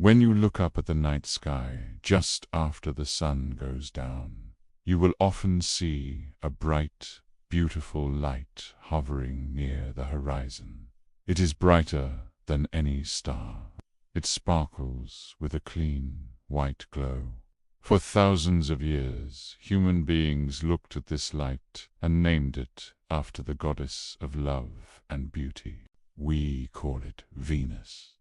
When you look up at the night sky just after the sun goes down, you will often see a bright, beautiful light hovering near the horizon. It is brighter than any star. It sparkles with a clean, white glow. For thousands of years, human beings looked at this light and named it after the goddess of love and beauty. We call it Venus.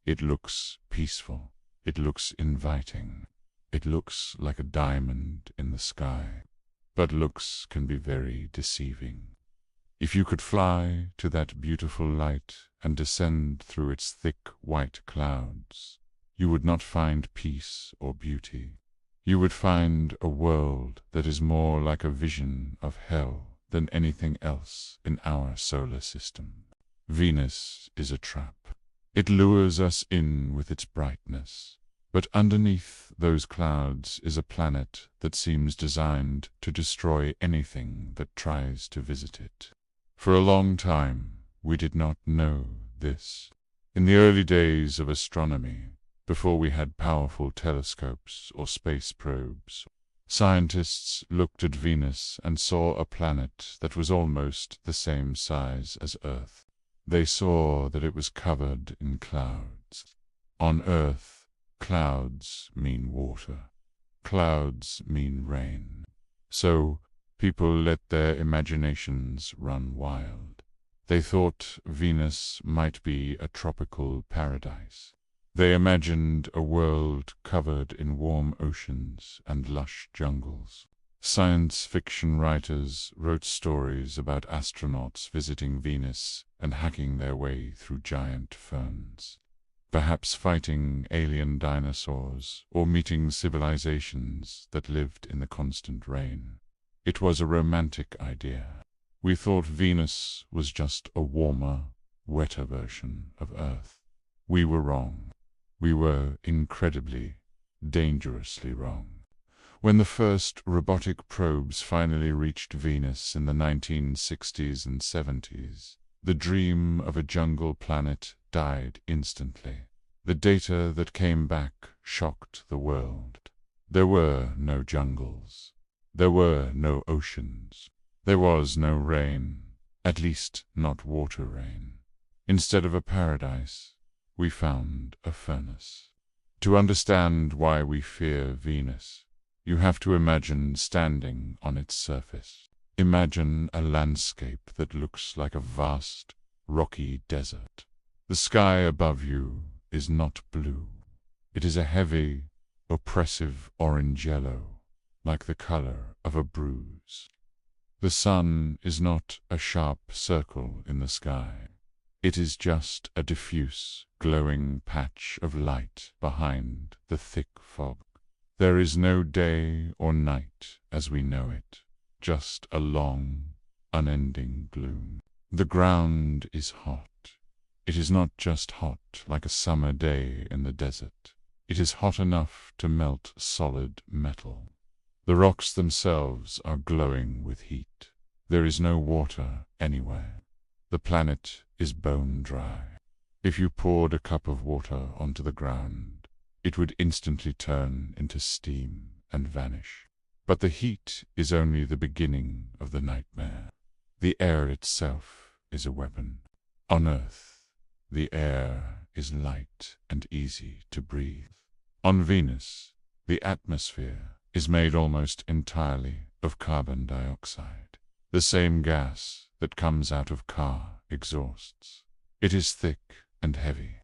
It looks peaceful. It looks inviting. It looks like a diamond in the sky. But looks can be very deceiving. If you could fly to that beautiful light and descend through its thick white clouds, you would not find peace or beauty. You would find a world that is more like a vision of hell than anything else in our solar system. Venus is a trap. It lures us in with its brightness, but underneath those clouds is a planet that seems designed to destroy anything that tries to visit it. For a long time, we did not know this. In the early days of astronomy, before we had powerful telescopes or space probes, scientists looked at Venus and saw a planet that was almost the same size as Earth. They saw that it was covered in clouds. On Earth, clouds mean water. Clouds mean rain. So, people let their imaginations run wild. They thought Venus might be a tropical paradise. They imagined a world covered in warm oceans and lush jungles. Science fiction writers wrote stories about astronauts visiting Venus and hacking their way through giant ferns, perhaps fighting alien dinosaurs or meeting civilizations that lived in the constant rain. It was a romantic idea. We thought Venus was just a warmer, wetter version of Earth. We were wrong. We were incredibly, dangerously wrong. When the first robotic probes finally reached Venus in the 1960s and 70s, the dream of a jungle planet died instantly. The data that came back shocked the world. There were no jungles. There were no oceans. There was no rain, at least not water rain. Instead of a paradise, we found a furnace. To understand why we fear Venus, you have to imagine standing on its surface. Imagine a landscape that looks like a vast, rocky desert. The sky above you is not blue. It is a heavy, oppressive orange-yellow, like the color of a bruise. The sun is not a sharp circle in the sky. It is just a diffuse, glowing patch of light behind the thick fog. There is no day or night as we know it, just a long, unending gloom. The ground is hot. It is not just hot like a summer day in the desert. It is hot enough to melt solid metal. The rocks themselves are glowing with heat. There is no water anywhere. The planet is bone dry. If you poured a cup of water onto the ground, it would instantly turn into steam and vanish. But the heat is only the beginning of the nightmare. The air itself is a weapon. On Earth, the air is light and easy to breathe. On Venus, the atmosphere is made almost entirely of carbon dioxide, the same gas that comes out of car exhausts. It is thick and heavy.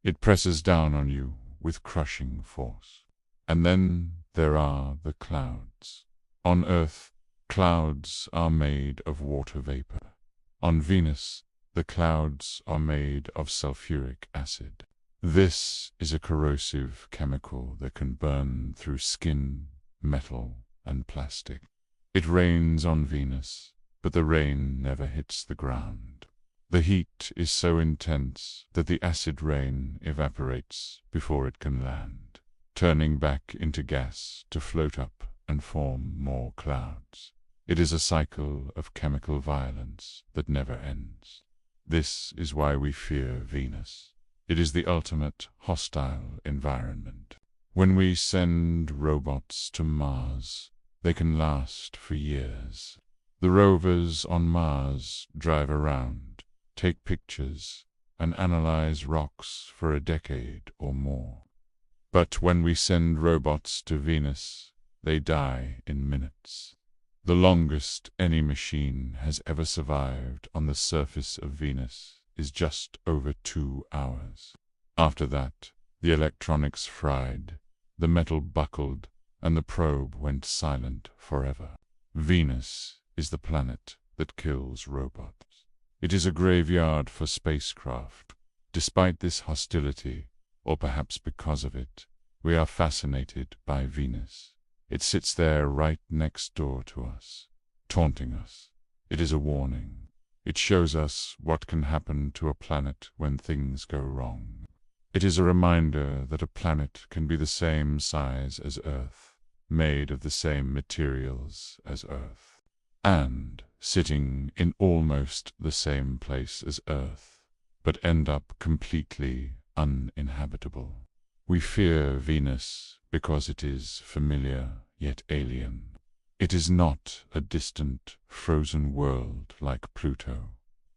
It presses down on you with crushing force. And then there are the clouds. On Earth, clouds are made of water vapor. On Venus, the clouds are made of sulfuric acid. This is a corrosive chemical that can burn through skin, metal, and plastic. It rains on Venus, but the rain never hits the ground. The heat is so intense that the acid rain evaporates before it can land, turning back into gas to float up and form more clouds. It is a cycle of chemical violence that never ends. This is why we fear Venus. It is the ultimate hostile environment. When we send robots to Mars, they can last for years. The rovers on Mars drive around, take pictures, and analyze rocks for a decade or more. But when we send robots to Venus, they die in minutes. The longest any machine has ever survived on the surface of Venus is just over 2 hours. After that, the electronics fried, the metal buckled, and the probe went silent forever. Venus is the planet that kills robots. It is a graveyard for spacecraft. Despite this hostility, or perhaps because of it, we are fascinated by Venus. It sits there right next door to us, taunting us. It is a warning. It shows us what can happen to a planet when things go wrong. It is a reminder that a planet can be the same size as Earth, made of the same materials as Earth, and sitting in almost the same place as Earth, but end up completely uninhabitable. We fear Venus because it is familiar yet alien. It is not a distant, frozen world like Pluto.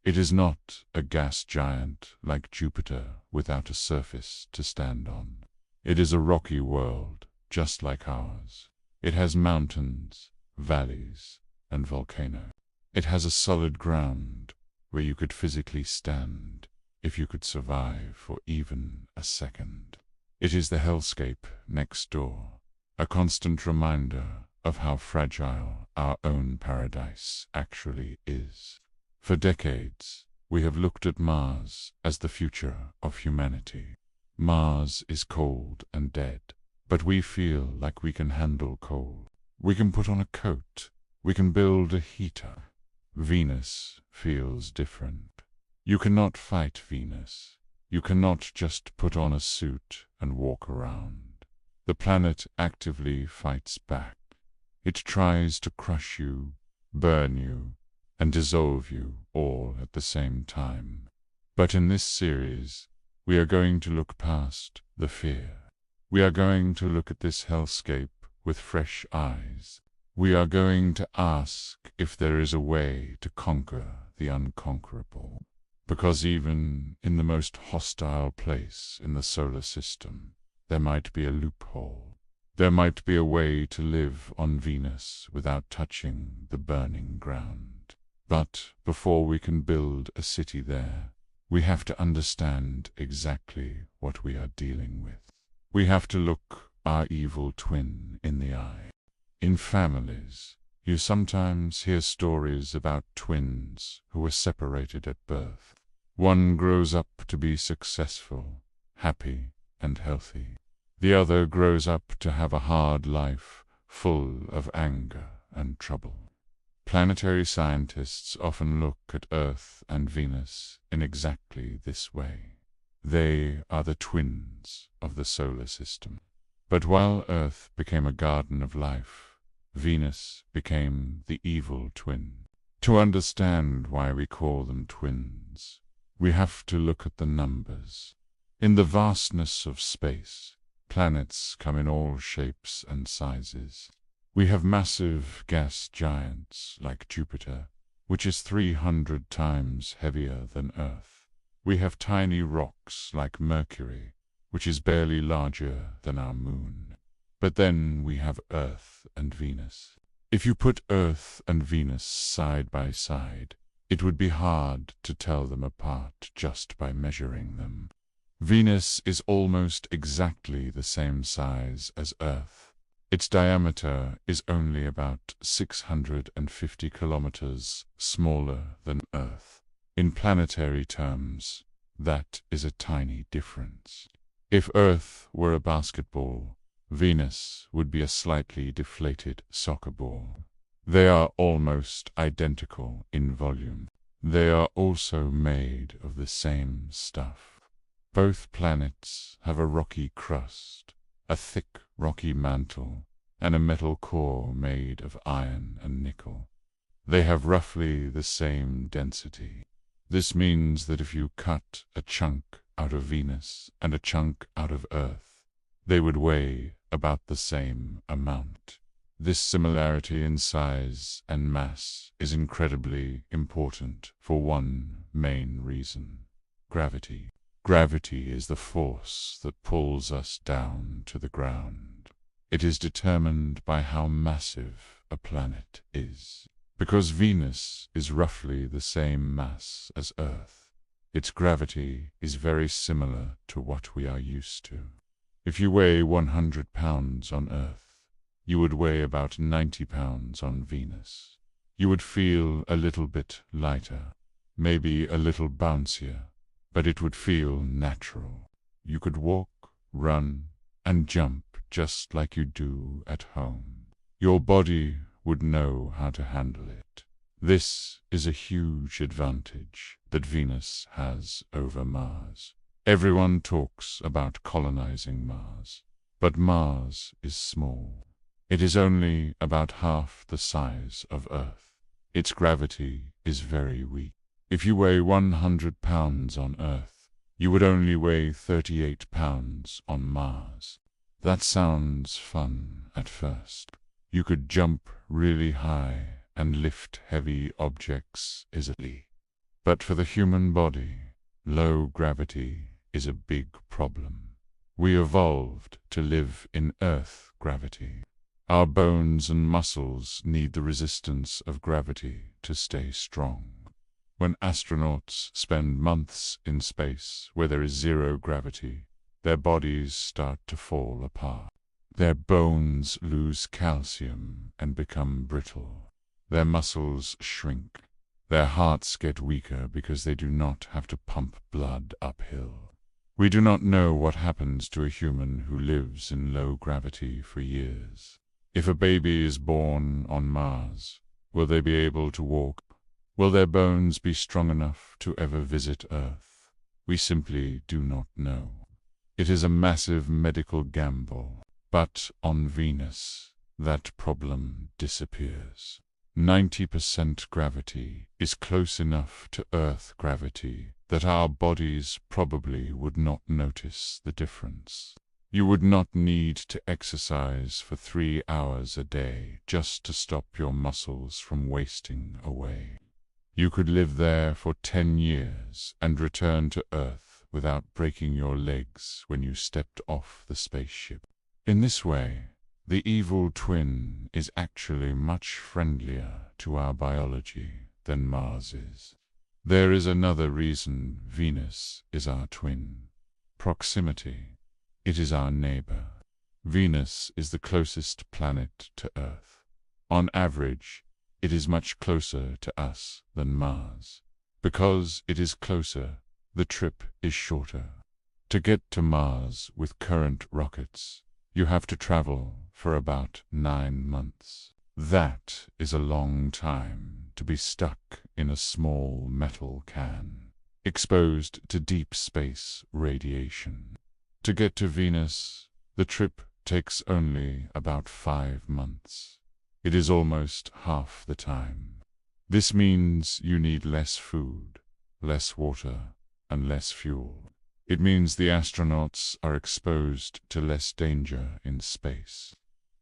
It is not a gas giant like Jupiter without a surface to stand on. It is a rocky world, just like ours. It has mountains, valleys, and volcanoes. It has a solid ground where you could physically stand if you could survive for even a second. It is the hellscape next door, a constant reminder of how fragile our own paradise actually is. For decades, we have looked at Mars as the future of humanity. Mars is cold and dead, but we feel like we can handle cold. We can put on a coat. We can build a heater. Venus feels different. You cannot fight Venus. You cannot just put on a suit and walk around. The planet actively fights back. It tries to crush you, burn you, and dissolve you all at the same time. But in this series, we are going to look past the fear. We are going to look at this hellscape with fresh eyes. We are going to ask if there is a way to conquer the unconquerable. Because even in the most hostile place in the solar system, there might be a loophole. There might be a way to live on Venus without touching the burning ground. But before we can build a city there, we have to understand exactly what we are dealing with. We have to look our evil twin in the eye. In families, you sometimes hear stories about twins who were separated at birth. One grows up to be successful, happy, and healthy. The other grows up to have a hard life, full of anger and trouble. Planetary scientists often look at Earth and Venus in exactly this way. They are the twins of the solar system. But while Earth became a garden of life, Venus became the evil twin. To understand why we call them twins, we have to look at the numbers. In the vastness of space, planets come in all shapes and sizes. We have massive gas giants like Jupiter, which is 300 times heavier than Earth. We have tiny rocks like Mercury, which is barely larger than our moon. But then we have Earth and Venus. If you put Earth and Venus side by side, it would be hard to tell them apart just by measuring them. Venus is almost exactly the same size as Earth. Its diameter is only about 650 kilometers smaller than Earth. In planetary terms, that is a tiny difference. If Earth were a basketball, Venus would be a slightly deflated soccer ball. They are almost identical in volume. They are also made of the same stuff. Both planets have a rocky crust, a thick rocky mantle, and a metal core made of iron and nickel. They have roughly the same density. This means that if you cut a chunk out of Venus and a chunk out of Earth, they would weigh about the same amount. This similarity in size and mass is incredibly important for one main reason: gravity. Gravity is the force that pulls us down to the ground. It is determined by how massive a planet is. Because Venus is roughly the same mass as Earth, its gravity is very similar to what we are used to. If you weigh 100 pounds on Earth, you would weigh about 90 pounds on Venus. You would feel a little bit lighter, maybe a little bouncier, but it would feel natural. You could walk, run, and jump just like you do at home. Your body would know how to handle it. This is a huge advantage that Venus has over Mars. Everyone talks about colonizing Mars, but Mars is small. It is only about half the size of Earth. Its gravity is very weak. If you weigh 100 pounds on Earth, you would only weigh 38 pounds on Mars. That sounds fun at first. You could jump really high and lift heavy objects easily. But for the human body, low gravity is a big problem. We evolved to live in Earth gravity. Our bones and muscles need the resistance of gravity to stay strong. When astronauts spend months in space where there is zero gravity, their bodies start to fall apart. Their bones lose calcium and become brittle. Their muscles shrink. Their hearts get weaker because they do not have to pump blood uphill. We do not know what happens to a human who lives in low gravity for years. If a baby is born on Mars, will they be able to walk? Will their bones be strong enough to ever visit Earth? We simply do not know. It is a massive medical gamble. But on Venus, that problem disappears. 90% gravity is close enough to Earth gravity that our bodies probably would not notice the difference. You would not need to exercise for 3 hours a day just to stop your muscles from wasting away. You could live there for 10 years and return to Earth without breaking your legs when you stepped off the spaceship. In this way, the evil twin is actually much friendlier to our biology than Mars is. There is another reason Venus is our twin: proximity. It is our neighbor. Venus is the closest planet to Earth. On average, it is much closer to us than Mars. Because it is closer, the trip is shorter. To get to Mars with current rockets, you have to travel for about 9 months. That is a long time to be stuck in a small metal can, exposed to deep space radiation. To get to Venus, the trip takes only about 5 months. It is almost half the time. This means you need less food, less water, and less fuel. It means the astronauts are exposed to less danger in space.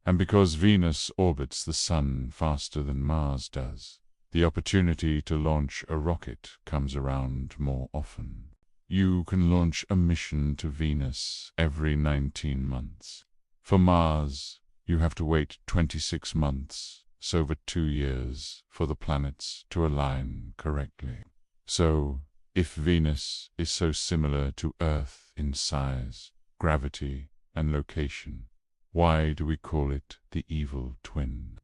And because Venus orbits the Sun faster than Mars does, the opportunity to launch a rocket comes around more often. You can launch a mission to Venus every 19 months. For Mars, you have to wait 26 months, so over 2 years, for the planets to align correctly. So, if Venus is so similar to Earth in size, gravity, and location, why do we call it the evil twin?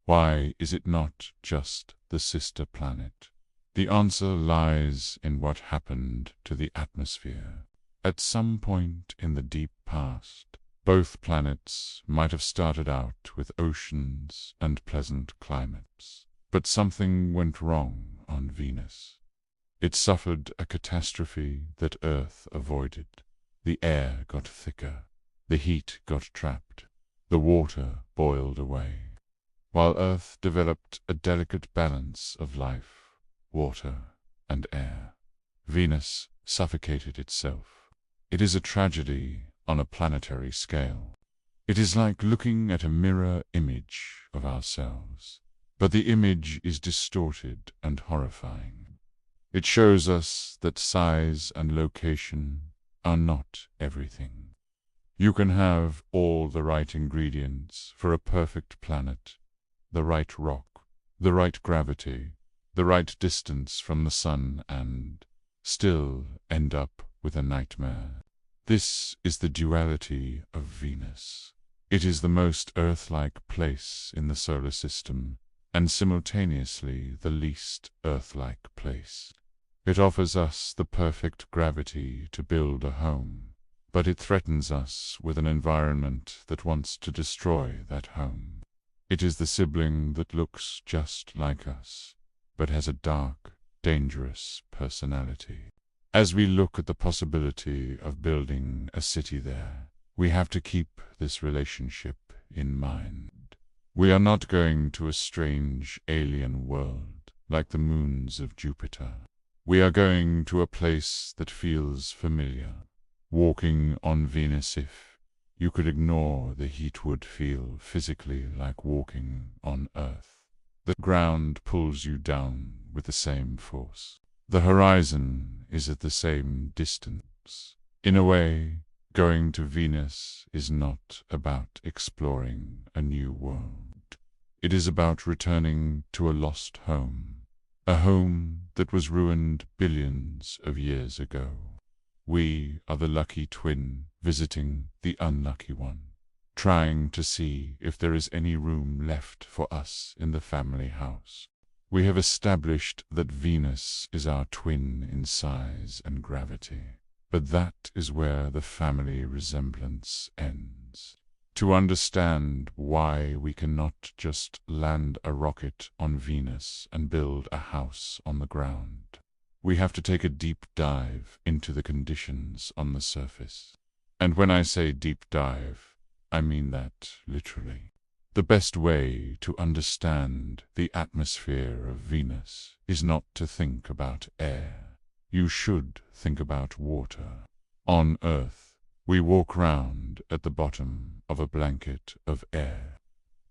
Why is it not just the sister planet? The answer lies in what happened to the atmosphere. At some point in the deep past, both planets might have started out with oceans and pleasant climates. But something went wrong on Venus. It suffered a catastrophe that Earth avoided. The air got thicker. The heat got trapped. The water boiled away. While Earth developed a delicate balance of life, water, and air, Venus suffocated itself. It is a tragedy on a planetary scale. It is like looking at a mirror image of ourselves, but the image is distorted and horrifying. It shows us that size and location are not everything. You can have all the right ingredients for a perfect planet, the right rock, the right gravity, the right distance from the sun, and still end up with a nightmare. This is the duality of Venus. It is the most Earth-like place in the solar system, and simultaneously the least Earth-like place. It offers us the perfect gravity to build a home, but it threatens us with an environment that wants to destroy that home. It is the sibling that looks just like us, but has a dark, dangerous personality. As we look at the possibility of building a city there, we have to keep this relationship in mind. We are not going to a strange alien world like the moons of Jupiter. We are going to a place that feels familiar. Walking on Venus, if you could ignore the heat, would feel physically like walking on Earth. The ground pulls you down with the same force. The horizon is at the same distance. In a way, going to Venus is not about exploring a new world. It is about returning to a lost home, a home that was ruined billions of years ago. We are the lucky twin visiting the unlucky one, trying to see if there is any room left for us in the family house. We have established that Venus is our twin in size and gravity, but that is where the family resemblance ends. To understand why we cannot just land a rocket on Venus and build a house on the ground, we have to take a deep dive into the conditions on the surface. And when I say deep dive, I mean that literally. The best way to understand the atmosphere of Venus is not to think about air. You should think about water. On Earth, we walk round at the bottom of a blanket of air.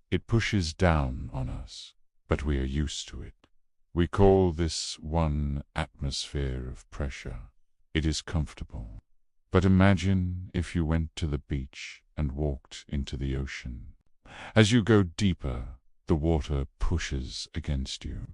It pushes down on us, but we are used to it. We call this one atmosphere of pressure. It is comfortable. But imagine if you went to the beach and walked into the ocean. As you go deeper, the water pushes against you.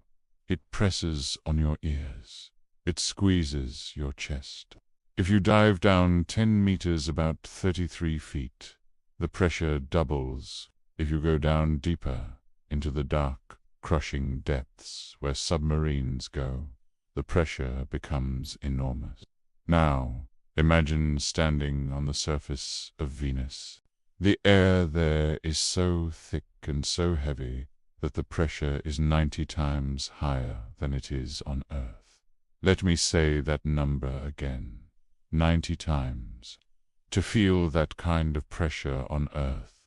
It presses on your ears. It squeezes your chest. If you dive down 10 meters, about 33 feet, the pressure doubles. If you go down deeper, into the dark, crushing depths where submarines go, the pressure becomes enormous. Now, imagine standing on the surface of Venus. The air there is so thick and so heavy that the pressure is 90 times higher than it is on Earth. Let me say that number again. 90 times. To feel that kind of pressure on Earth,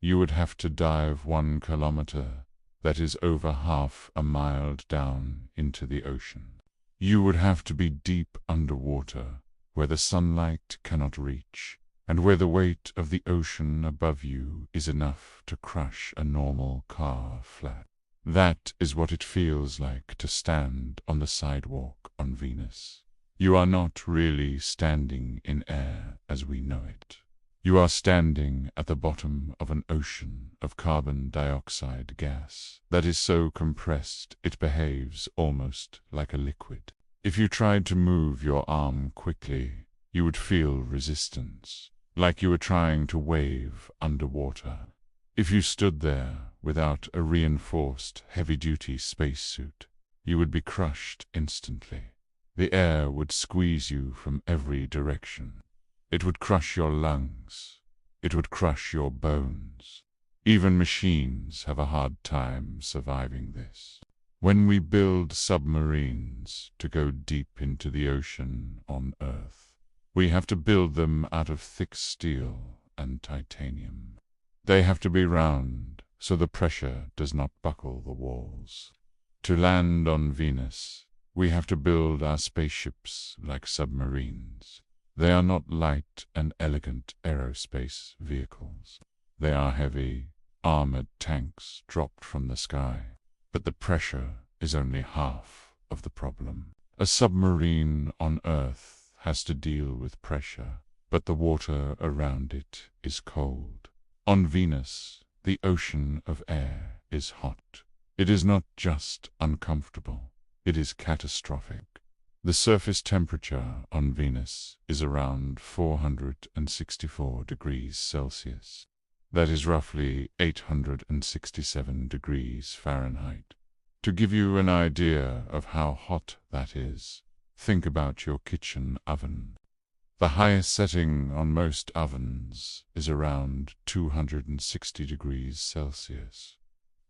you would have to dive 1 kilometer, that is over half a mile down into the ocean. You would have to be deep underwater, where the sunlight cannot reach, and where the weight of the ocean above you is enough to crush a normal car flat. That is what it feels like to stand on the sidewalk on Venus. You are not really standing in air as we know it. You are standing at the bottom of an ocean of carbon dioxide gas that is so compressed it behaves almost like a liquid. If you tried to move your arm quickly, you would feel resistance, like you were trying to wave underwater. If you stood there without a reinforced heavy-duty spacesuit, you would be crushed instantly. The air would squeeze you from every direction. It would crush your lungs. It would crush your bones. Even machines have a hard time surviving this. When we build submarines to go deep into the ocean on Earth, we have to build them out of thick steel and titanium. They have to be round so the pressure does not buckle the walls. To land on Venus, we have to build our spaceships like submarines. They are not light and elegant aerospace vehicles. They are heavy, armored tanks dropped from the sky. But the pressure is only half of the problem. A submarine on Earth has to deal with pressure, but the water around it is cold. On Venus, the ocean of air is hot. It is not just uncomfortable, it is catastrophic. The surface temperature on Venus is around 464 degrees Celsius. That is roughly 867 degrees Fahrenheit. To give you an idea of how hot that is, think about your kitchen oven. The highest setting on most ovens is around 260 degrees Celsius.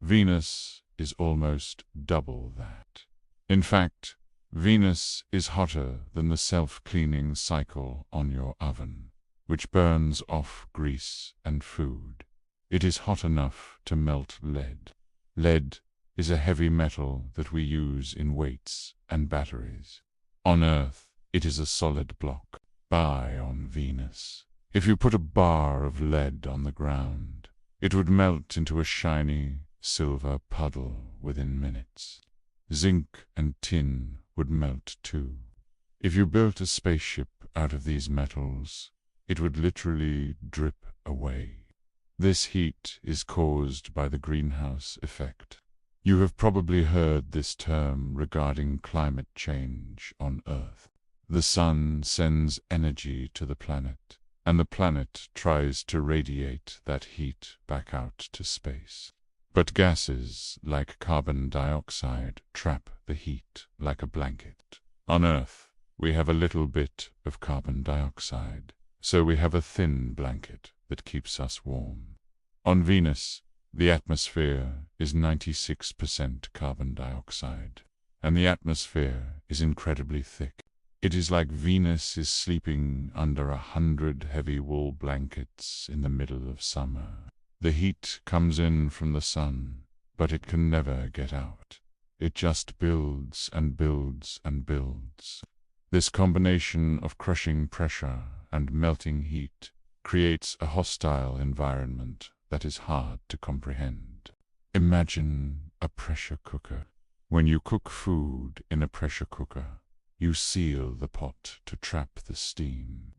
Venus is almost double that. In fact, Venus is hotter than the self-cleaning cycle on your oven, which burns off grease and food. It is hot enough to melt lead. Lead is a heavy metal that we use in weights and batteries. On Earth, it is a solid block. On Venus, if you put a bar of lead on the ground, it would melt into a shiny silver puddle within minutes. Zinc and tin would melt too. If you built a spaceship out of these metals, it would literally drip away. This heat is caused by the greenhouse effect. You have probably heard this term regarding climate change on Earth. The sun sends energy to the planet, and the planet tries to radiate that heat back out to space. But gases like carbon dioxide trap the heat like a blanket. On Earth, we have a little bit of carbon dioxide, so we have a thin blanket that keeps us warm. On Venus, the atmosphere is 96% carbon dioxide, and the atmosphere is incredibly thick. It is like Venus is sleeping under 100 heavy wool blankets in the middle of summer. The heat comes in from the sun, but it can never get out. It just builds and builds and builds. This combination of crushing pressure and melting heat creates a hostile environment that is hard to comprehend. Imagine a pressure cooker. When you cook food in a pressure cooker, you seal the pot to trap the steam.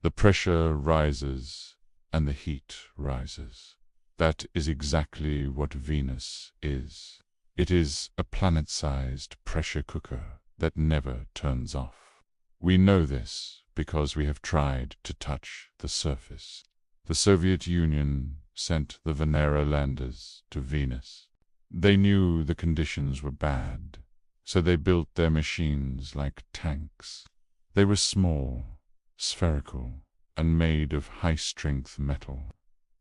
The pressure rises and the heat rises. That is exactly what Venus is. It is a planet-sized pressure cooker that never turns off. We know this because we have tried to touch the surface. The Soviet Union sent the Venera landers to Venus. They knew the conditions were bad, so they built their machines like tanks. They were small, spherical, and made of high-strength metal.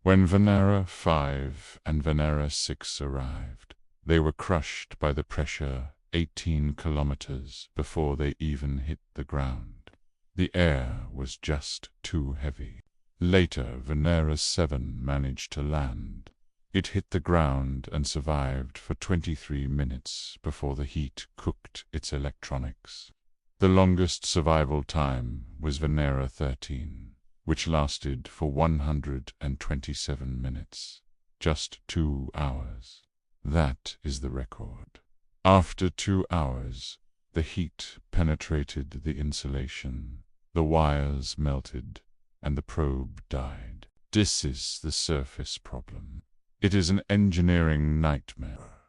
When Venera 5 and Venera 6 arrived, they were crushed by the pressure 18 kilometers before they even hit the ground. The air was just too heavy. Later, Venera 7 managed to land. It hit the ground and survived for 23 minutes before the heat cooked its electronics. The longest survival time was Venera 13, which lasted for 127 minutes, just 2 hours. That is the record. After 2 hours, the heat penetrated the insulation, the wires melted, and the probe died. This is the surface problem. It is an engineering nightmare.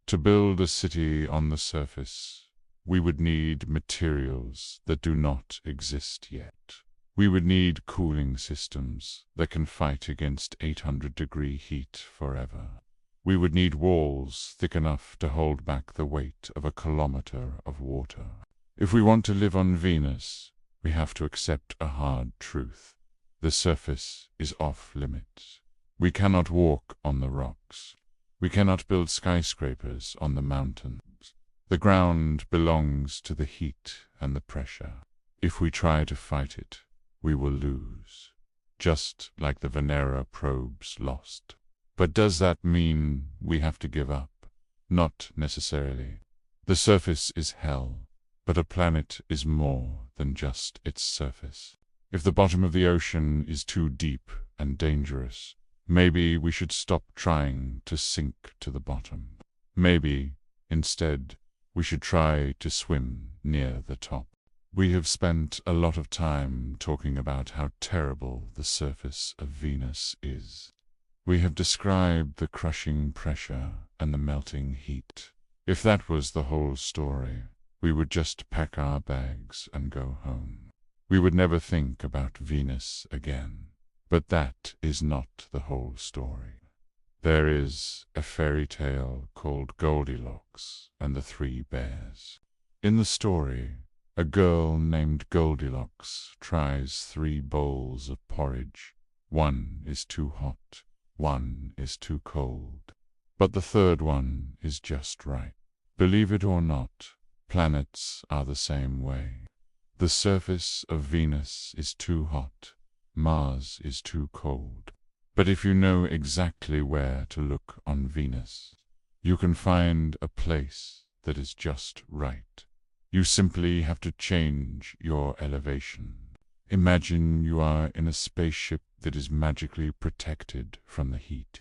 To build a city on the surface, we would need materials that do not exist yet. We would need cooling systems that can fight against 800-degree heat forever. We would need walls thick enough to hold back the weight of a kilometer of water. If we want to live on Venus, we have to accept a hard truth. The surface is off limits. We cannot walk on the rocks. We cannot build skyscrapers on the mountains. The ground belongs to the heat and the pressure. If we try to fight it, we will lose, just like the Venera probes lost. But does that mean we have to give up? Not necessarily. The surface is hell, but a planet is more than just its surface. If the bottom of the ocean is too deep and dangerous, maybe we should stop trying to sink to the bottom. Maybe, instead, we should try to swim near the top. We have spent a lot of time talking about how terrible the surface of Venus is. We have described the crushing pressure and the melting heat. If that was the whole story, we would just pack our bags and go home. We would never think about Venus again. But that is not the whole story. There is a fairy tale called Goldilocks and the Three Bears. In the story, a girl named Goldilocks tries 3 bowls of porridge. One is too hot, one is too cold, but the third one is just right. Believe it or not, planets are the same way. The surface of Venus is too hot, Mars is too cold. But if you know exactly where to look on Venus, you can find a place that is just right. You simply have to change your elevation. Imagine you are in a spaceship that is magically protected from the heat.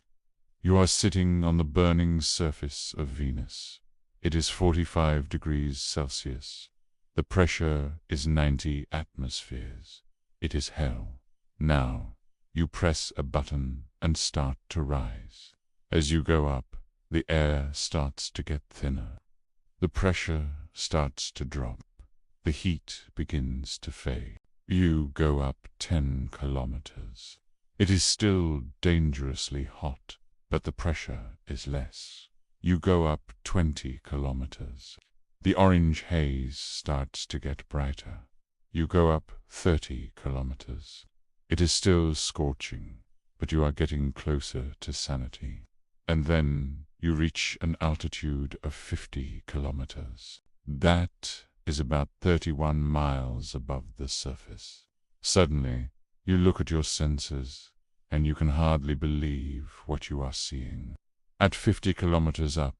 You are sitting on the burning surface of Venus. It is 45 degrees Celsius. The pressure is 90 atmospheres. It is hell. Now, you press a button and start to rise. As you go up, the air starts to get thinner. The pressure starts to drop. The heat begins to fade. You go up 10 kilometers. It is still dangerously hot, but the pressure is less. You go up 20 kilometers. The orange haze starts to get brighter. You go up 30 kilometers. It is still scorching, but you are getting closer to sanity. And then you reach an altitude of 50 kilometers. That is about 31 miles above the surface. Suddenly, you look at your senses, and you can hardly believe what you are seeing. At 50 kilometers up,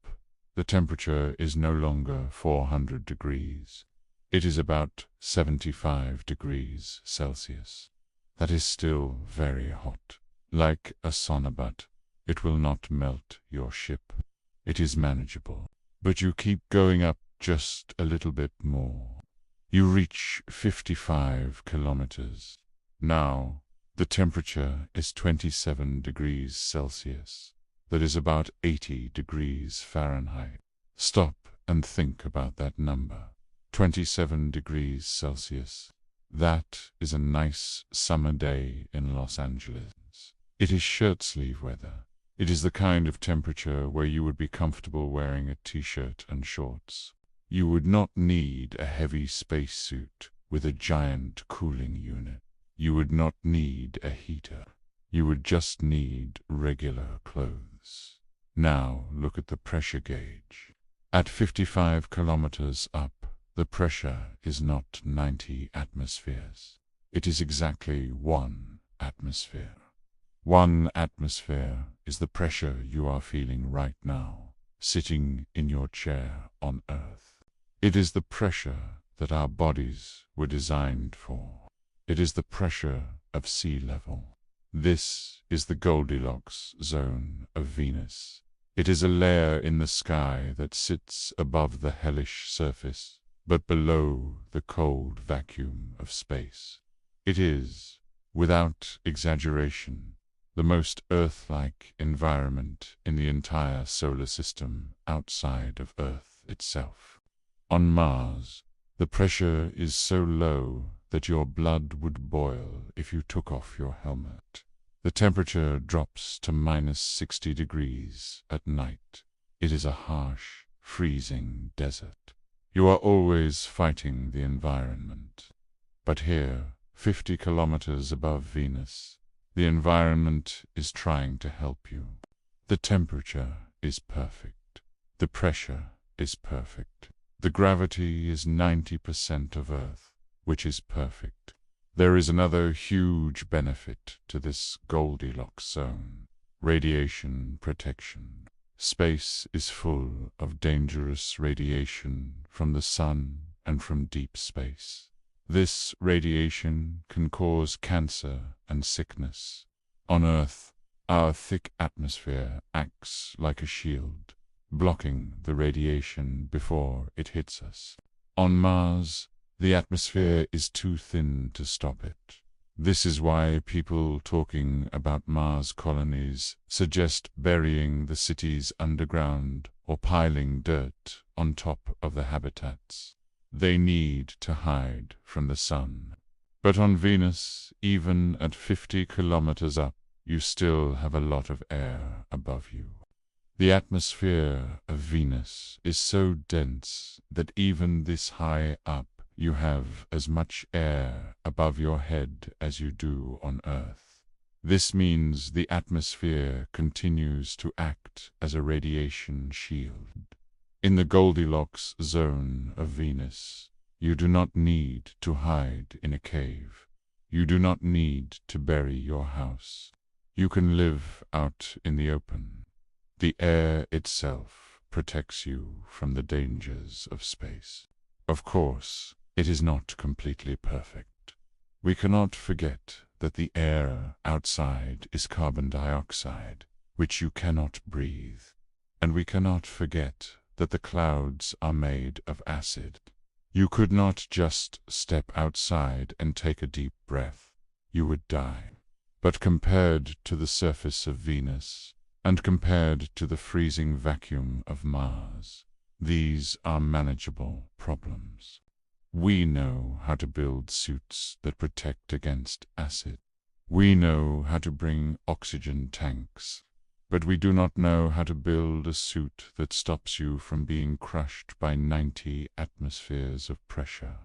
the temperature is no longer 400 degrees. It is about 75 degrees Celsius. That is still very hot. Like a sauna, but it will not melt your ship. It is manageable. But you keep going up just a little bit more. You reach 55 kilometers. Now, the temperature is 27 degrees Celsius. That is about 80 degrees Fahrenheit. Stop and think about that number. 27 degrees Celsius. That is a nice summer day in Los Angeles. It is shirt-sleeve weather. It is the kind of temperature where you would be comfortable wearing a t-shirt and shorts. You would not need a heavy spacesuit with a giant cooling unit. You would not need a heater. You would just need regular clothes. Now look at the pressure gauge. At 55 kilometers up, the pressure is not 90 atmospheres. It is exactly 1 atmosphere. 1 atmosphere is the pressure you are feeling right now, sitting in your chair on Earth. It is the pressure that our bodies were designed for. It is the pressure of sea level. This is the Goldilocks zone of Venus. It is a layer in the sky that sits above the hellish surface, but below the cold vacuum of space. It is, without exaggeration, the most Earth-like environment in the entire solar system outside of Earth itself. On Mars, the pressure is so low that your blood would boil if you took off your helmet. The temperature drops to -60 degrees at night. It is a harsh, freezing desert. You are always fighting the environment. But here, 50 kilometers above Venus, the environment is trying to help you. The temperature is perfect. The pressure is perfect. The gravity is 90% of Earth, which is perfect. There is another huge benefit to this Goldilocks zone: radiation protection. Space is full of dangerous radiation from the sun and from deep space. This radiation can cause cancer and sickness. On Earth, our thick atmosphere acts like a shield, blocking the radiation before it hits us. On Mars, the atmosphere is too thin to stop it. This is why people talking about Mars colonies suggest burying the cities underground or piling dirt on top of the habitats. They need to hide from the sun. But on Venus, even at 50 kilometers up, you still have a lot of air above you. The atmosphere of Venus is so dense that even this high up, you have as much air above your head as you do on Earth. This means the atmosphere continues to act as a radiation shield. In the Goldilocks zone of Venus, you do not need to hide in a cave. You do not need to bury your house. You can live out in the open. The air itself protects you from the dangers of space. Of course, it is not completely perfect. We cannot forget that the air outside is carbon dioxide, which you cannot breathe. And we cannot forget that the clouds are made of acid. You could not just step outside and take a deep breath. You would die. But compared to the surface of Venus, and compared to the freezing vacuum of Mars, these are manageable problems. We know how to build suits that protect against acid. We know how to bring oxygen tanks. But we do not know how to build a suit that stops you from being crushed by 90 atmospheres of pressure.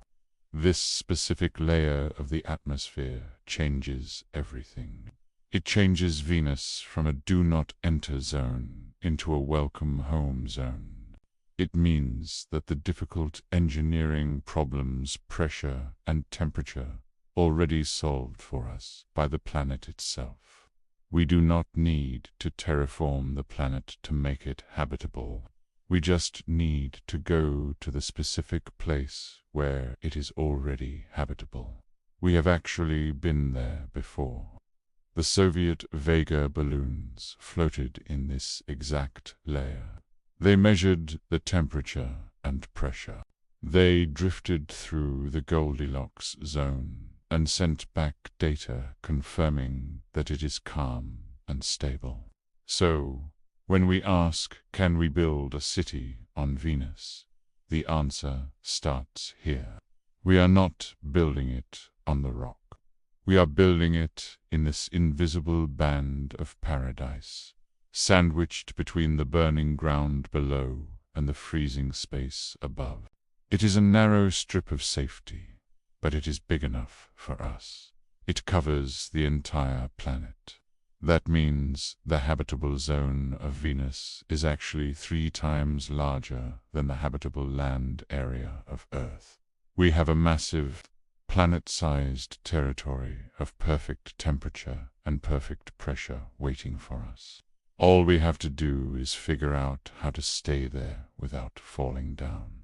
This specific layer of the atmosphere changes everything. It changes Venus from a do-not-enter zone into a welcome-home zone. It means that the difficult engineering problems, pressure and temperature, already solved for us by the planet itself. We do not need to terraform the planet to make it habitable. We just need to go to the specific place where it is already habitable. We have actually been there before. The Soviet Vega balloons floated in this exact layer. They measured the temperature and pressure. They drifted through the Goldilocks zone and sent back data confirming that it is calm and stable. So, when we ask, can we build a city on Venus? The answer starts here. We are not building it on the rock. We are building it in this invisible band of paradise, sandwiched between the burning ground below and the freezing space above. It is a narrow strip of safety, but it is big enough for us. It covers the entire planet. That means the habitable zone of Venus is actually 3 times larger than the habitable land area of Earth. We have a massive, planet-sized territory of perfect temperature and perfect pressure waiting for us. All we have to do is figure out how to stay there without falling down.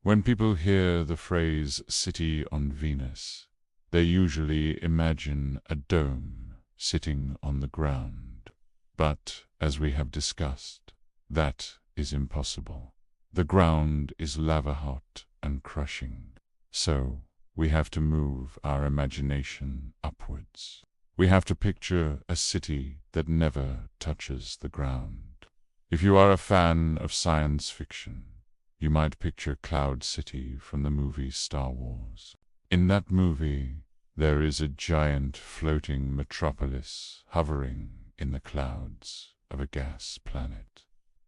When people hear the phrase "city on Venus," they usually imagine a dome sitting on the ground. But, as we have discussed, that is impossible. The ground is lava-hot and crushing. So, we have to move our imagination upwards. We have to picture a city that never touches the ground. If you are a fan of science fiction, you might picture Cloud City from the movie Star Wars. In that movie, there is a giant floating metropolis hovering in the clouds of a gas planet.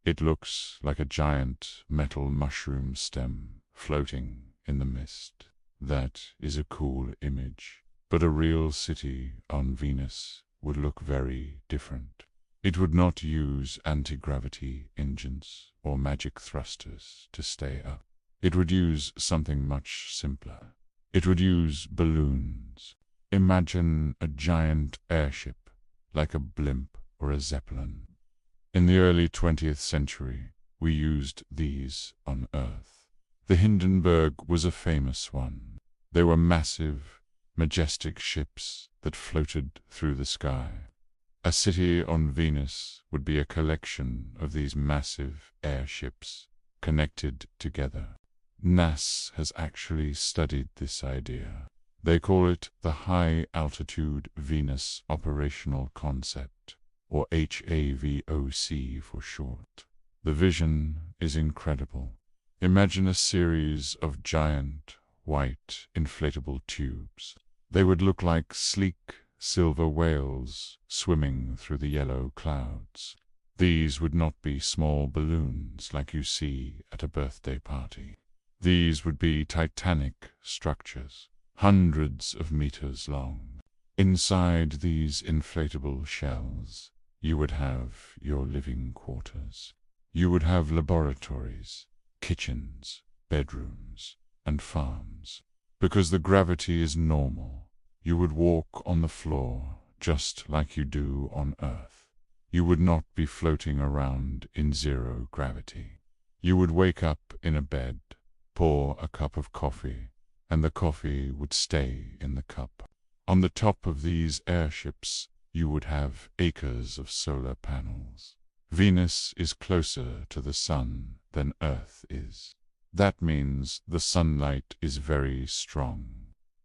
It looks like a giant metal mushroom stem floating in the mist. That is a cool image, but a real city on Venus would look very different. It would not use anti-gravity engines or magic thrusters to stay up. It would use something much simpler. It would use balloons. Imagine a giant airship, like a blimp or a zeppelin. In the early 20th century, we used these on Earth. The Hindenburg was a famous one. They were massive, majestic ships that floated through the sky. A city on Venus would be a collection of these massive airships connected together. NASA has actually studied this idea. They call it the High Altitude Venus Operational Concept, or HAVOC for short. The vision is incredible. Imagine a series of giant, white, inflatable tubes. They would look like sleek, silver whales swimming through the yellow clouds. These would not be small balloons like you see at a birthday party. These would be titanic structures, hundreds of meters long. Inside these inflatable shells, you would have your living quarters. You would have laboratories, kitchens, bedrooms, and farms. Because the gravity is normal, you would walk on the floor just like you do on Earth. You would not be floating around in zero gravity. You would wake up in a bed, pour a cup of coffee, and the coffee would stay in the cup. On the top of these airships, you would have acres of solar panels. Venus is closer to the sun than Earth is. That means the sunlight is very strong.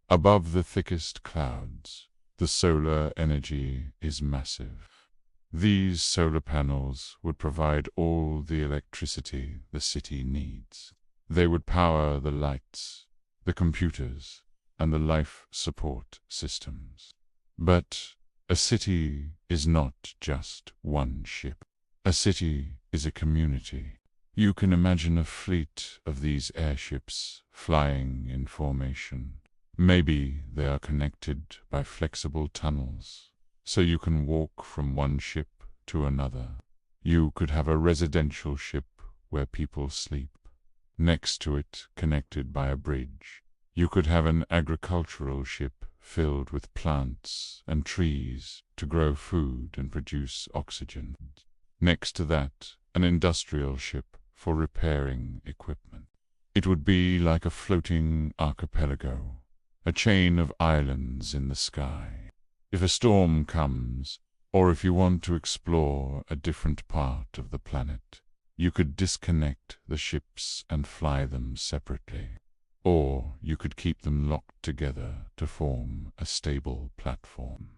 Above the thickest clouds, the solar energy is massive. These solar panels would provide all the electricity the city needs. They would power the lights, the computers, and the life support systems. But a city is not just one ship. A city is a community. You can imagine a fleet of these airships flying in formation. Maybe they are connected by flexible tunnels, so you can walk from one ship to another. You could have a residential ship where people sleep. Next to it, connected by a bridge, you could have an agricultural ship filled with plants and trees to grow food and produce oxygen. Next to that, an industrial ship for repairing equipment. It would be like a floating archipelago, a chain of islands in the sky. If a storm comes, or if you want to explore a different part of the planet, you could disconnect the ships and fly them separately. Or you could keep them locked together to form a stable platform.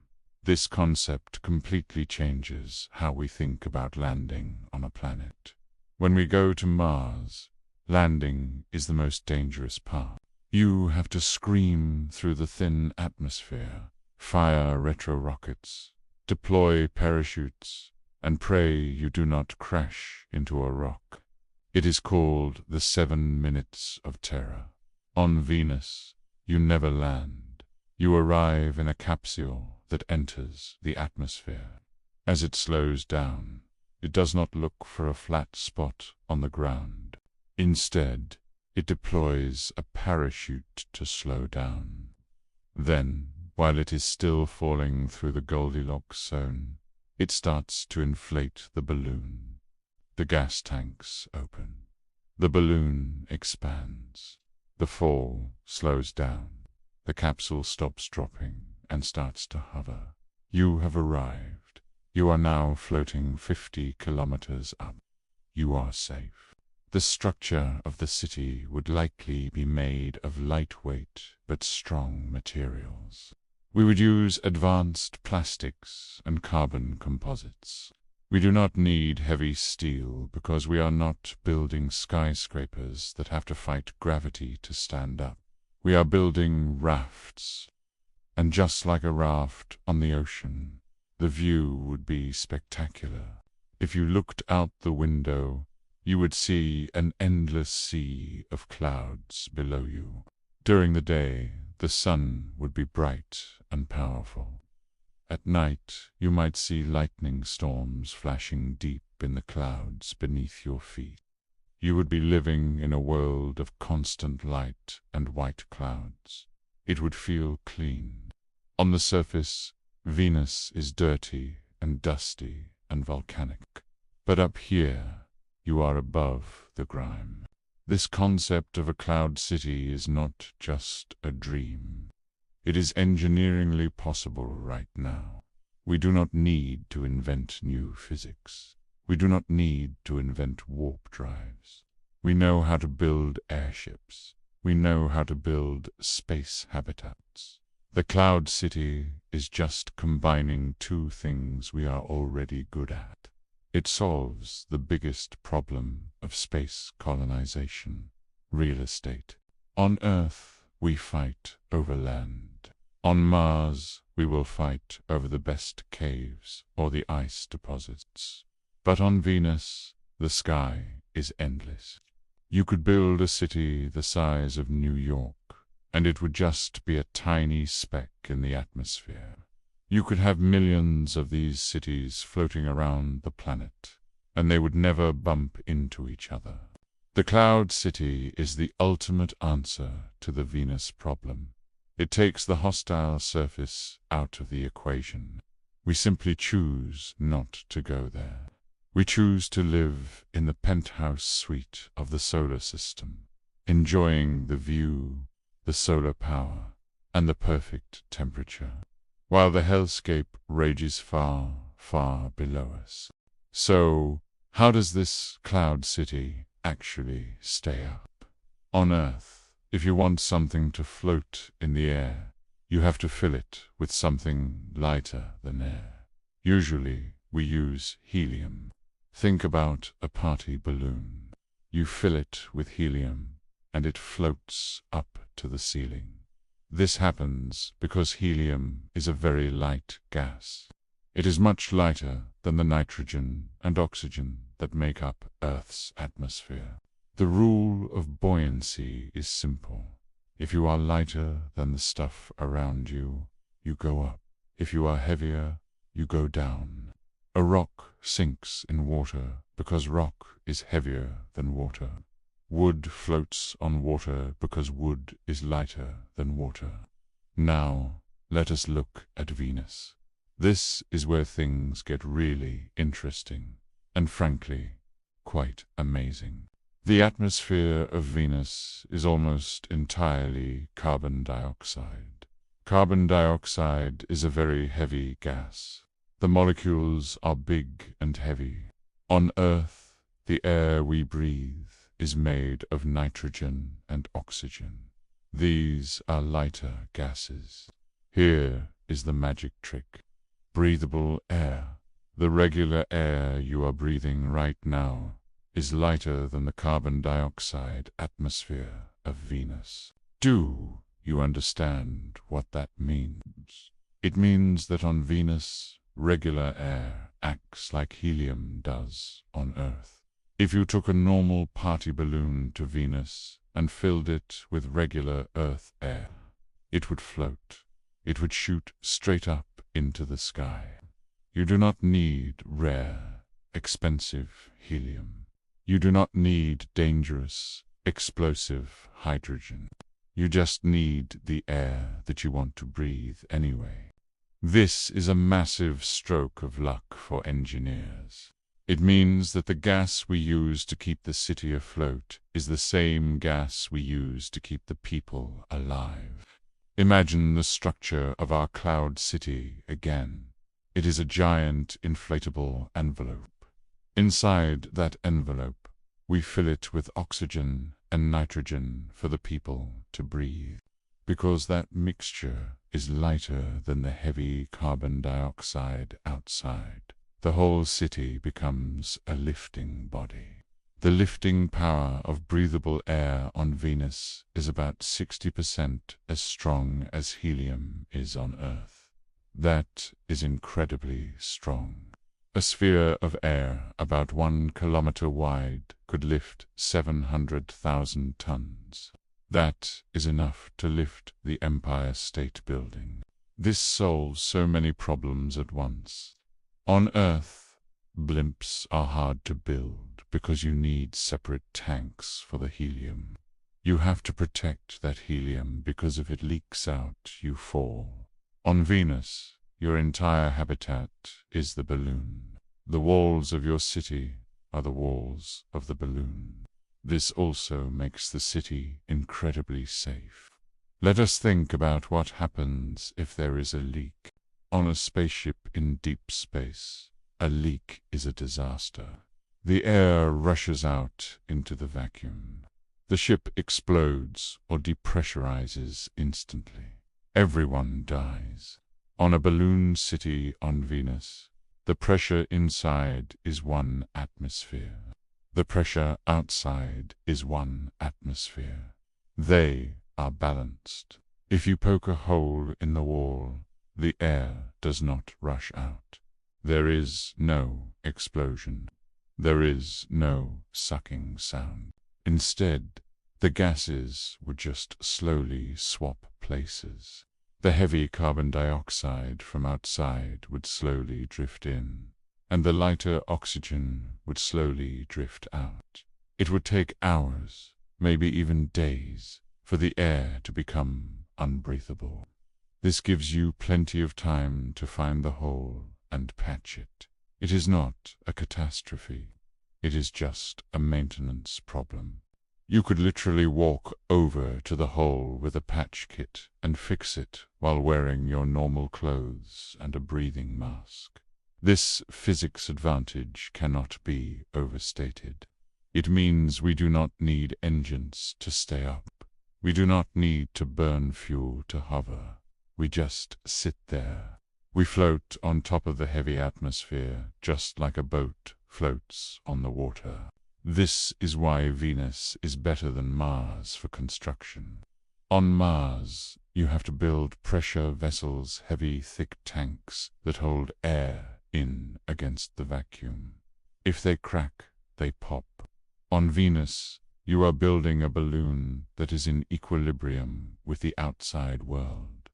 This concept completely changes how we think about landing on a planet. When we go to Mars, landing is the most dangerous part. You have to scream through the thin atmosphere, fire retro-rockets, deploy parachutes, and pray you do not crash into a rock. It is called the 7 minutes of terror. On Venus, you never land. You arrive in a capsule that enters the atmosphere. As it slows down, it does not look for a flat spot on the ground. Instead, it deploys a parachute to slow down. Then, while it is still falling through the Goldilocks Zone, it starts to inflate the balloon. The gas tanks open. The balloon expands. The fall slows down. The capsule stops dropping and starts to hover. You have arrived. You are now floating 50 kilometers up. You are safe. The structure of the city would likely be made of lightweight but strong materials. We would use advanced plastics and carbon composites. We do not need heavy steel because we are not building skyscrapers that have to fight gravity to stand up. We are building rafts. And just like a raft on the ocean, the view would be spectacular. If you looked out the window, you would see an endless sea of clouds below you. During the day, the sun would be bright and powerful. At night, you might see lightning storms flashing deep in the clouds beneath your feet. You would be living in a world of constant light and white clouds. It would feel clean. On the surface, Venus is dirty and dusty and volcanic. But up here, you are above the grime. This concept of a cloud city is not just a dream. It is engineeringly possible right now. We do not need to invent new physics. We do not need to invent warp drives. We know how to build airships. We know how to build space habitats. The cloud city is just combining two things we are already good at. It solves the biggest problem of space colonization: real estate. On Earth, we fight over land. On Mars, we will fight over the best caves or the ice deposits. But on Venus, the sky is endless. You could build a city the size of New York, and it would just be a tiny speck in the atmosphere. You could have millions of these cities floating around the planet, and they would never bump into each other. The cloud city is the ultimate answer to the Venus problem. It takes the hostile surface out of the equation. We simply choose not to go there. We choose to live in the penthouse suite of the solar system, enjoying the view, the solar power, and the perfect temperature, while the hellscape rages far, far below us. So, how does this cloud city actually stay up? On Earth, if you want something to float in the air, you have to fill it with something lighter than air. Usually, we use helium. Think about a party balloon. You fill it with helium, and it floats up to the ceiling. This happens because helium is a very light gas. It is much lighter than the nitrogen and oxygen that make up Earth's atmosphere. The rule of buoyancy is simple. If you are lighter than the stuff around you, you go up. If you are heavier, you go down. A rock sinks in water because rock is heavier than water. Wood floats on water because wood is lighter than water. Now, let us look at Venus. This is where things get really interesting, and frankly, quite amazing. The atmosphere of Venus is almost entirely carbon dioxide. Carbon dioxide is a very heavy gas. The molecules are big and heavy. On Earth, the air we breathe is made of nitrogen and oxygen. These are lighter gases. Here is the magic trick. Breathable air. The regular air you are breathing right now is lighter than the carbon dioxide atmosphere of Venus. Do you understand what that means? It means that on Venus, regular air acts like helium does on Earth. If you took a normal party balloon to Venus and filled it with regular Earth air, it would float. It would shoot straight up into the sky. You do not need rare, expensive helium. You do not need dangerous, explosive hydrogen. You just need the air that you want to breathe anyway. This is a massive stroke of luck for engineers. It means that the gas we use to keep the city afloat is the same gas we use to keep the people alive. Imagine the structure of our cloud city again. It is a giant inflatable envelope. Inside that envelope, we fill it with oxygen and nitrogen for the people to breathe. Because that mixture is lighter than the heavy carbon dioxide outside, the whole city becomes a lifting body. The lifting power of breathable air on Venus is about 60% as strong as helium is on Earth. That is incredibly strong. A sphere of air about 1 kilometer wide could lift 700,000 tons. That is enough to lift the Empire State Building. This solves so many problems at once. On Earth, blimps are hard to build because you need separate tanks for the helium. You have to protect that helium because if it leaks out, you fall. On Venus, your entire habitat is the balloon. The walls of your city are the walls of the balloon. This also makes the city incredibly safe. Let us think about what happens if there is a leak. On a spaceship in deep space, a leak is a disaster. The air rushes out into the vacuum. The ship explodes or depressurizes instantly. Everyone dies. On a balloon city on Venus, the pressure inside is 1 atmosphere. The pressure outside is 1 atmosphere. They are balanced. If you poke a hole in the wall, the air does not rush out. There is no explosion. There is no sucking sound. Instead, the gases would just slowly swap places. The heavy carbon dioxide from outside would slowly drift in, and the lighter oxygen would slowly drift out. It would take hours, maybe even days, for the air to become unbreathable. This gives you plenty of time to find the hole and patch it. It is not a catastrophe. It is just a maintenance problem. You could literally walk over to the hole with a patch kit and fix it while wearing your normal clothes and a breathing mask. This physics advantage cannot be overstated. It means we do not need engines to stay up. We do not need to burn fuel to hover. We just sit there. We float on top of the heavy atmosphere, just like a boat floats on the water. This is why Venus is better than Mars for construction. On Mars, you have to build pressure vessels, heavy, thick tanks that hold air in against the vacuum. If they crack, they pop. On Venus, you are building a balloon that is in equilibrium with the outside world.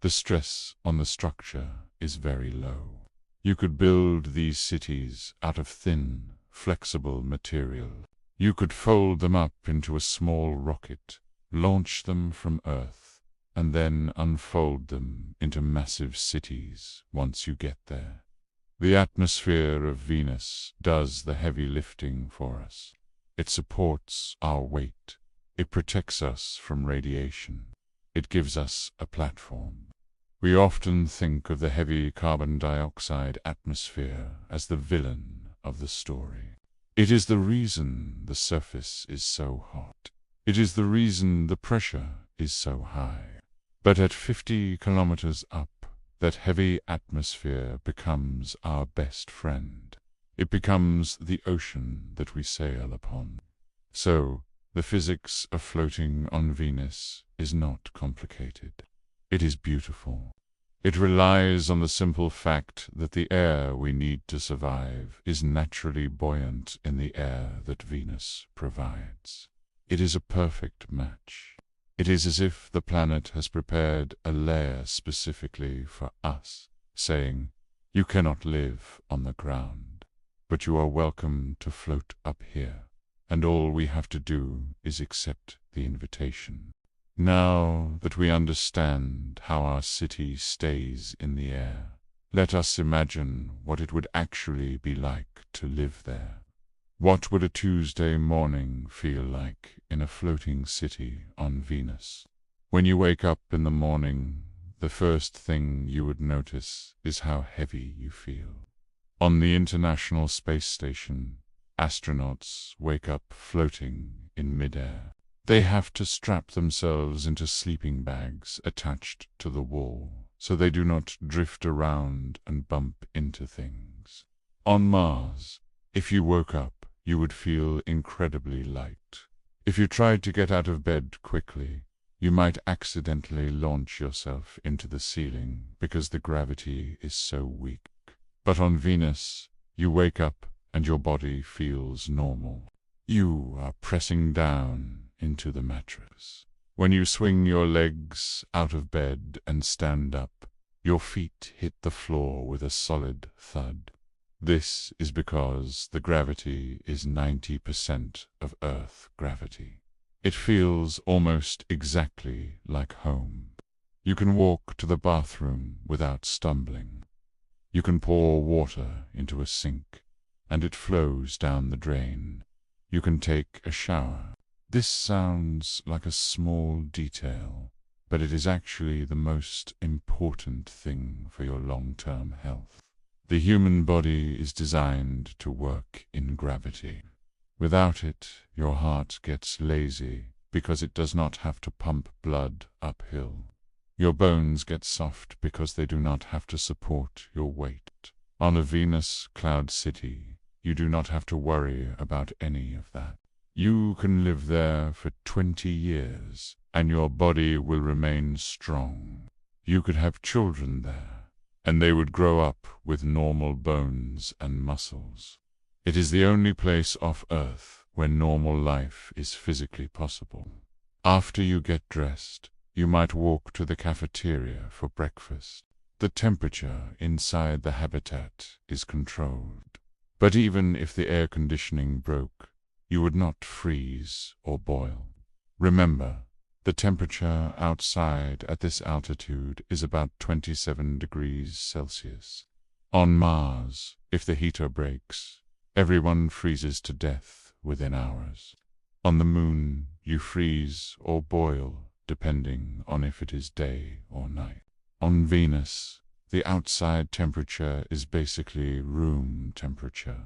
The stress on the structure is very low. You could build these cities out of thin, flexible material. You could fold them up into a small rocket, launch them from Earth, and then unfold them into massive cities once you get there. The atmosphere of Venus does the heavy lifting for us. It supports our weight. It protects us from radiation. It gives us a platform. We often think of the heavy carbon dioxide atmosphere as the villain of the story. It is the reason the surface is so hot. It is the reason the pressure is so high. But at 50 kilometers up, that heavy atmosphere becomes our best friend. It becomes the ocean that we sail upon. So, the physics of floating on Venus is not complicated. It is beautiful. It relies on the simple fact that the air we need to survive is naturally buoyant in the air that Venus provides. It is a perfect match. It is as if the planet has prepared a layer specifically for us, saying, "You cannot live on the ground, but you are welcome to float up here, and all we have to do is accept the invitation." Now that we understand how our city stays in the air, let us imagine what it would actually be like to live there. What would a Tuesday morning feel like in a floating city on Venus? When you wake up in the morning, the first thing you would notice is how heavy you feel. On the International Space Station, astronauts wake up floating in midair. They have to strap themselves into sleeping bags attached to the wall, so they do not drift around and bump into things. On Mars, if you woke up, you would feel incredibly light. If you tried to get out of bed quickly, you might accidentally launch yourself into the ceiling because the gravity is so weak. But on Venus, you wake up and your body feels normal. You are pressing down into the mattress. When you swing your legs out of bed and stand up, your feet hit the floor with a solid thud. This is because the gravity is 90% of Earth gravity. It feels almost exactly like home. You can walk to the bathroom without stumbling. You can pour water into a sink, and it flows down the drain. You can take a shower. This sounds like a small detail, but it is actually the most important thing for your long-term health. The human body is designed to work in gravity. Without it, your heart gets lazy because it does not have to pump blood uphill. Your bones get soft because they do not have to support your weight. On a Venus cloud city, you do not have to worry about any of that. You can live there for 20 years, and your body will remain strong. You could have children there, and they would grow up with normal bones and muscles. It is the only place off Earth where normal life is physically possible. After you get dressed, you might walk to the cafeteria for breakfast. The temperature inside the habitat is controlled. But even if the air conditioning broke, you would not freeze or boil. Remember, the temperature outside at this altitude is about 27 degrees Celsius. On Mars, if the heater breaks, everyone freezes to death within hours. On the Moon, you freeze or boil depending on if it is day or night. On Venus, the outside temperature is basically room temperature.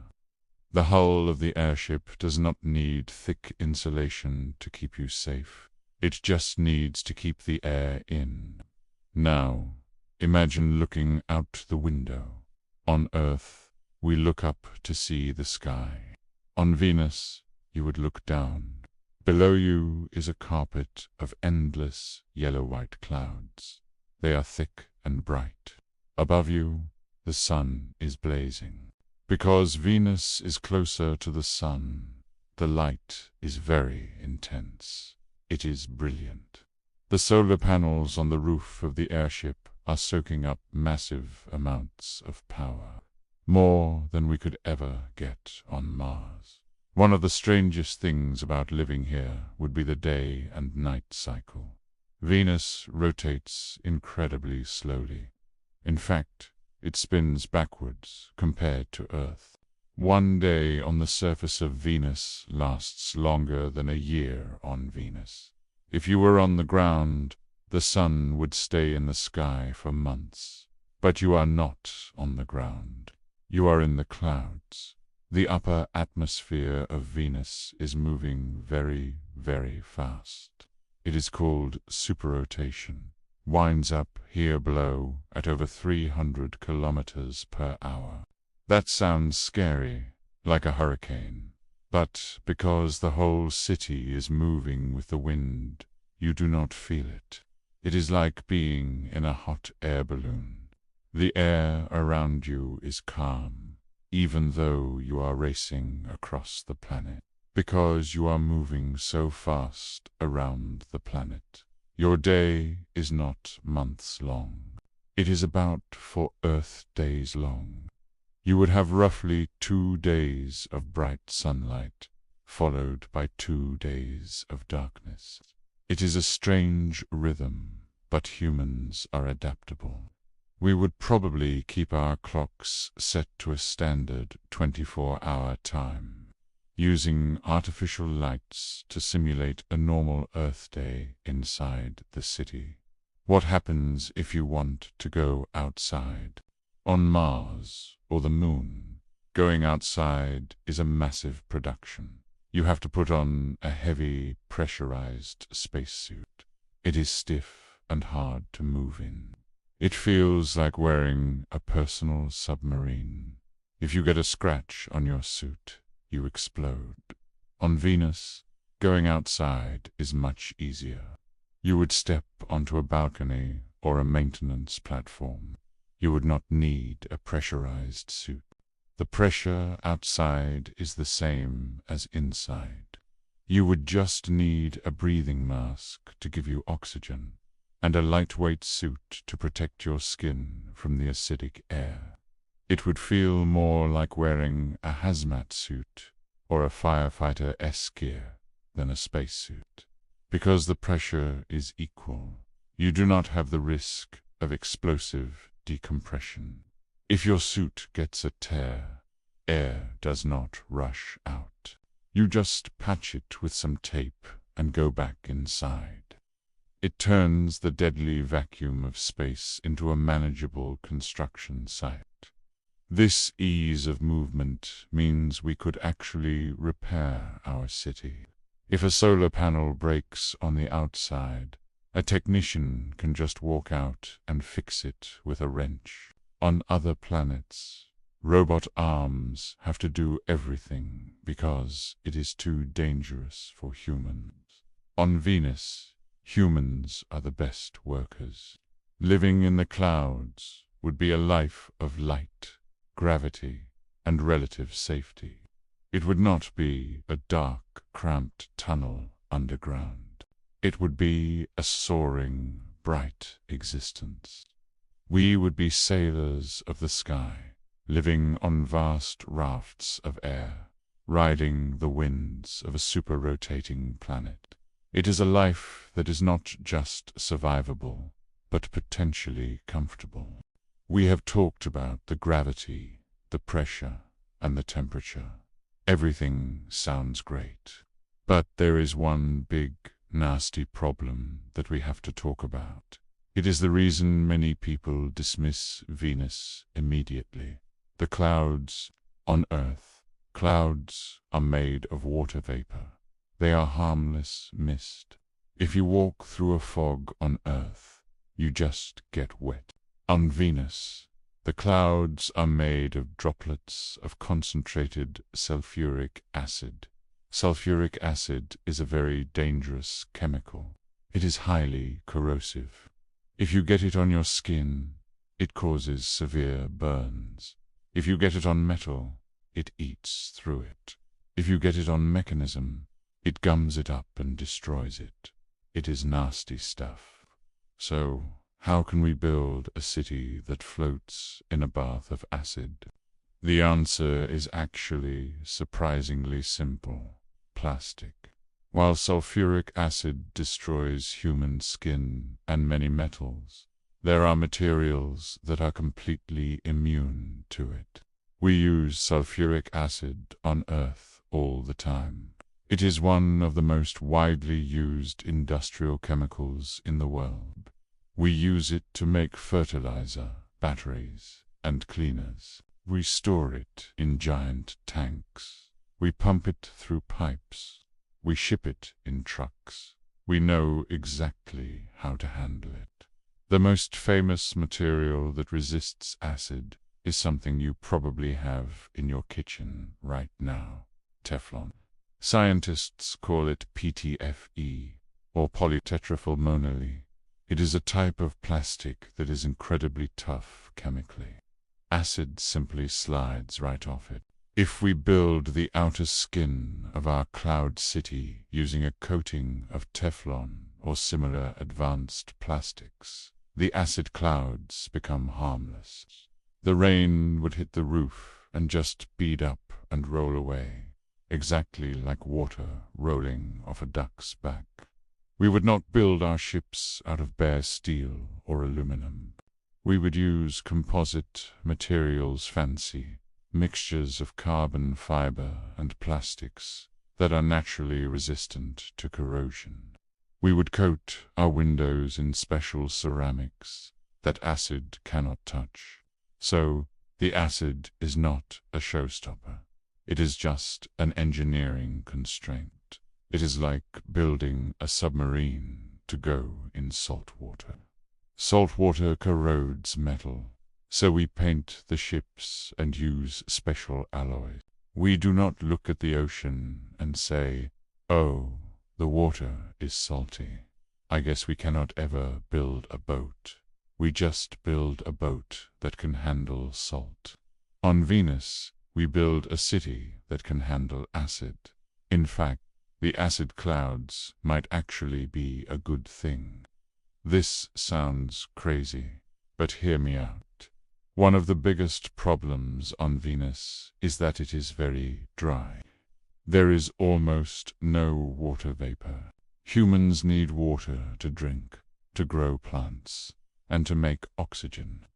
The hull of the airship does not need thick insulation to keep you safe. It just needs to keep the air in. Now, imagine looking out the window. On Earth, we look up to see the sky. On Venus, you would look down. Below you is a carpet of endless yellow-white clouds. They are thick and bright. Above you, the sun is blazing. Because Venus is closer to the sun, the light is very intense. It is brilliant. The solar panels on the roof of the airship are soaking up massive amounts of power, more than we could ever get on Mars. One of the strangest things about living here would be the day and night cycle. Venus rotates incredibly slowly. In fact, it spins backwards compared to Earth. One day on the surface of Venus lasts longer than a year on Venus. If you were on the ground, the sun would stay in the sky for months. But you are not on the ground. You are in the clouds. The upper atmosphere of Venus is moving very, very fast. It is called superrotation. Winds up here below at over 300 kilometers per hour. That sounds scary, like a hurricane. But because the whole city is moving with the wind, you do not feel it. It is like being in a hot air balloon. The air around you is calm, even though you are racing across the planet, because you are moving so fast around the planet. Your day is not months long. It is about 4 Earth days long. You would have roughly 2 days of bright sunlight, followed by 2 days of darkness. It is a strange rhythm, but humans are adaptable. We would probably keep our clocks set to a standard 24-hour time, using artificial lights to simulate a normal Earth day inside the city. What happens if you want to go outside? On Mars or the Moon, going outside is a massive production. You have to put on a heavy, pressurized spacesuit. It is stiff and hard to move in. It feels like wearing a personal submarine. If you get a scratch on your suit, you explode. On Venus, going outside is much easier. You would step onto a balcony or a maintenance platform. You would not need a pressurized suit. The pressure outside is the same as inside. You would just need a breathing mask to give you oxygen, and a lightweight suit to protect your skin from the acidic air. It would feel more like wearing a hazmat suit or a firefighter S-gear than a spacesuit. Because the pressure is equal, you do not have the risk of explosive decompression. If your suit gets a tear, air does not rush out. You just patch it with some tape and go back inside. It turns the deadly vacuum of space into a manageable construction site. This ease of movement means we could actually repair our city. If a solar panel breaks on the outside, a technician can just walk out and fix it with a wrench. On other planets, robot arms have to do everything because it is too dangerous for humans. On Venus, humans are the best workers. Living in the clouds would be a life of light, gravity, and relative safety. It would not be a dark, cramped tunnel underground. It would be a soaring, bright existence. We would be sailors of the sky, living on vast rafts of air, riding the winds of a super-rotating planet. It is a life that is not just survivable, but potentially comfortable. We have talked about the gravity, the pressure, and the temperature. Everything sounds great. But there is one big, nasty problem that we have to talk about. It is the reason many people dismiss Venus immediately. The clouds on Earth. Clouds are made of water vapor. They are harmless mist. If you walk through a fog on Earth, you just get wet. On Venus, the clouds are made of droplets of concentrated sulfuric acid. Sulfuric acid is a very dangerous chemical. It is highly corrosive. If you get it on your skin, it causes severe burns. If you get it on metal, it eats through it. If you get it on mechanism, it gums it up and destroys it. It is nasty stuff. So, how can we build a city that floats in a bath of acid? The answer is actually surprisingly simple. Plastic. While sulfuric acid destroys human skin and many metals, there are materials that are completely immune to it. We use sulfuric acid on Earth all the time. It is one of the most widely used industrial chemicals in the world. We use it to make fertilizer, batteries, and cleaners. We store it in giant tanks. We pump it through pipes. We ship it in trucks. We know exactly how to handle it. The most famous material that resists acid is something you probably have in your kitchen right now: Teflon. Scientists call it PTFE, or polytetrafilmonylate. It is a type of plastic that is incredibly tough chemically. Acid simply slides right off it. If we build the outer skin of our cloud city using a coating of Teflon or similar advanced plastics, the acid clouds become harmless. The rain would hit the roof and just bead up and roll away, exactly like water rolling off a duck's back. We would not build our ships out of bare steel or aluminum. We would use composite materials, fancy mixtures of carbon fiber and plastics that are naturally resistant to corrosion. We would coat our windows in special ceramics that acid cannot touch. So, the acid is not a showstopper. It is just an engineering constraint. It is like building a submarine to go in salt water. Salt water corrodes metal, so we paint the ships and use special alloys. We do not look at the ocean and say, "Oh, the water is salty. I guess we cannot ever build a boat." We just build a boat that can handle salt. On Venus, we build a city that can handle acid. In fact, the acid clouds might actually be a good thing. This sounds crazy, but hear me out. One of the biggest problems on Venus is that it is very dry. There is almost no water vapor. Humans need water to drink, to grow plants, and to make oxygen.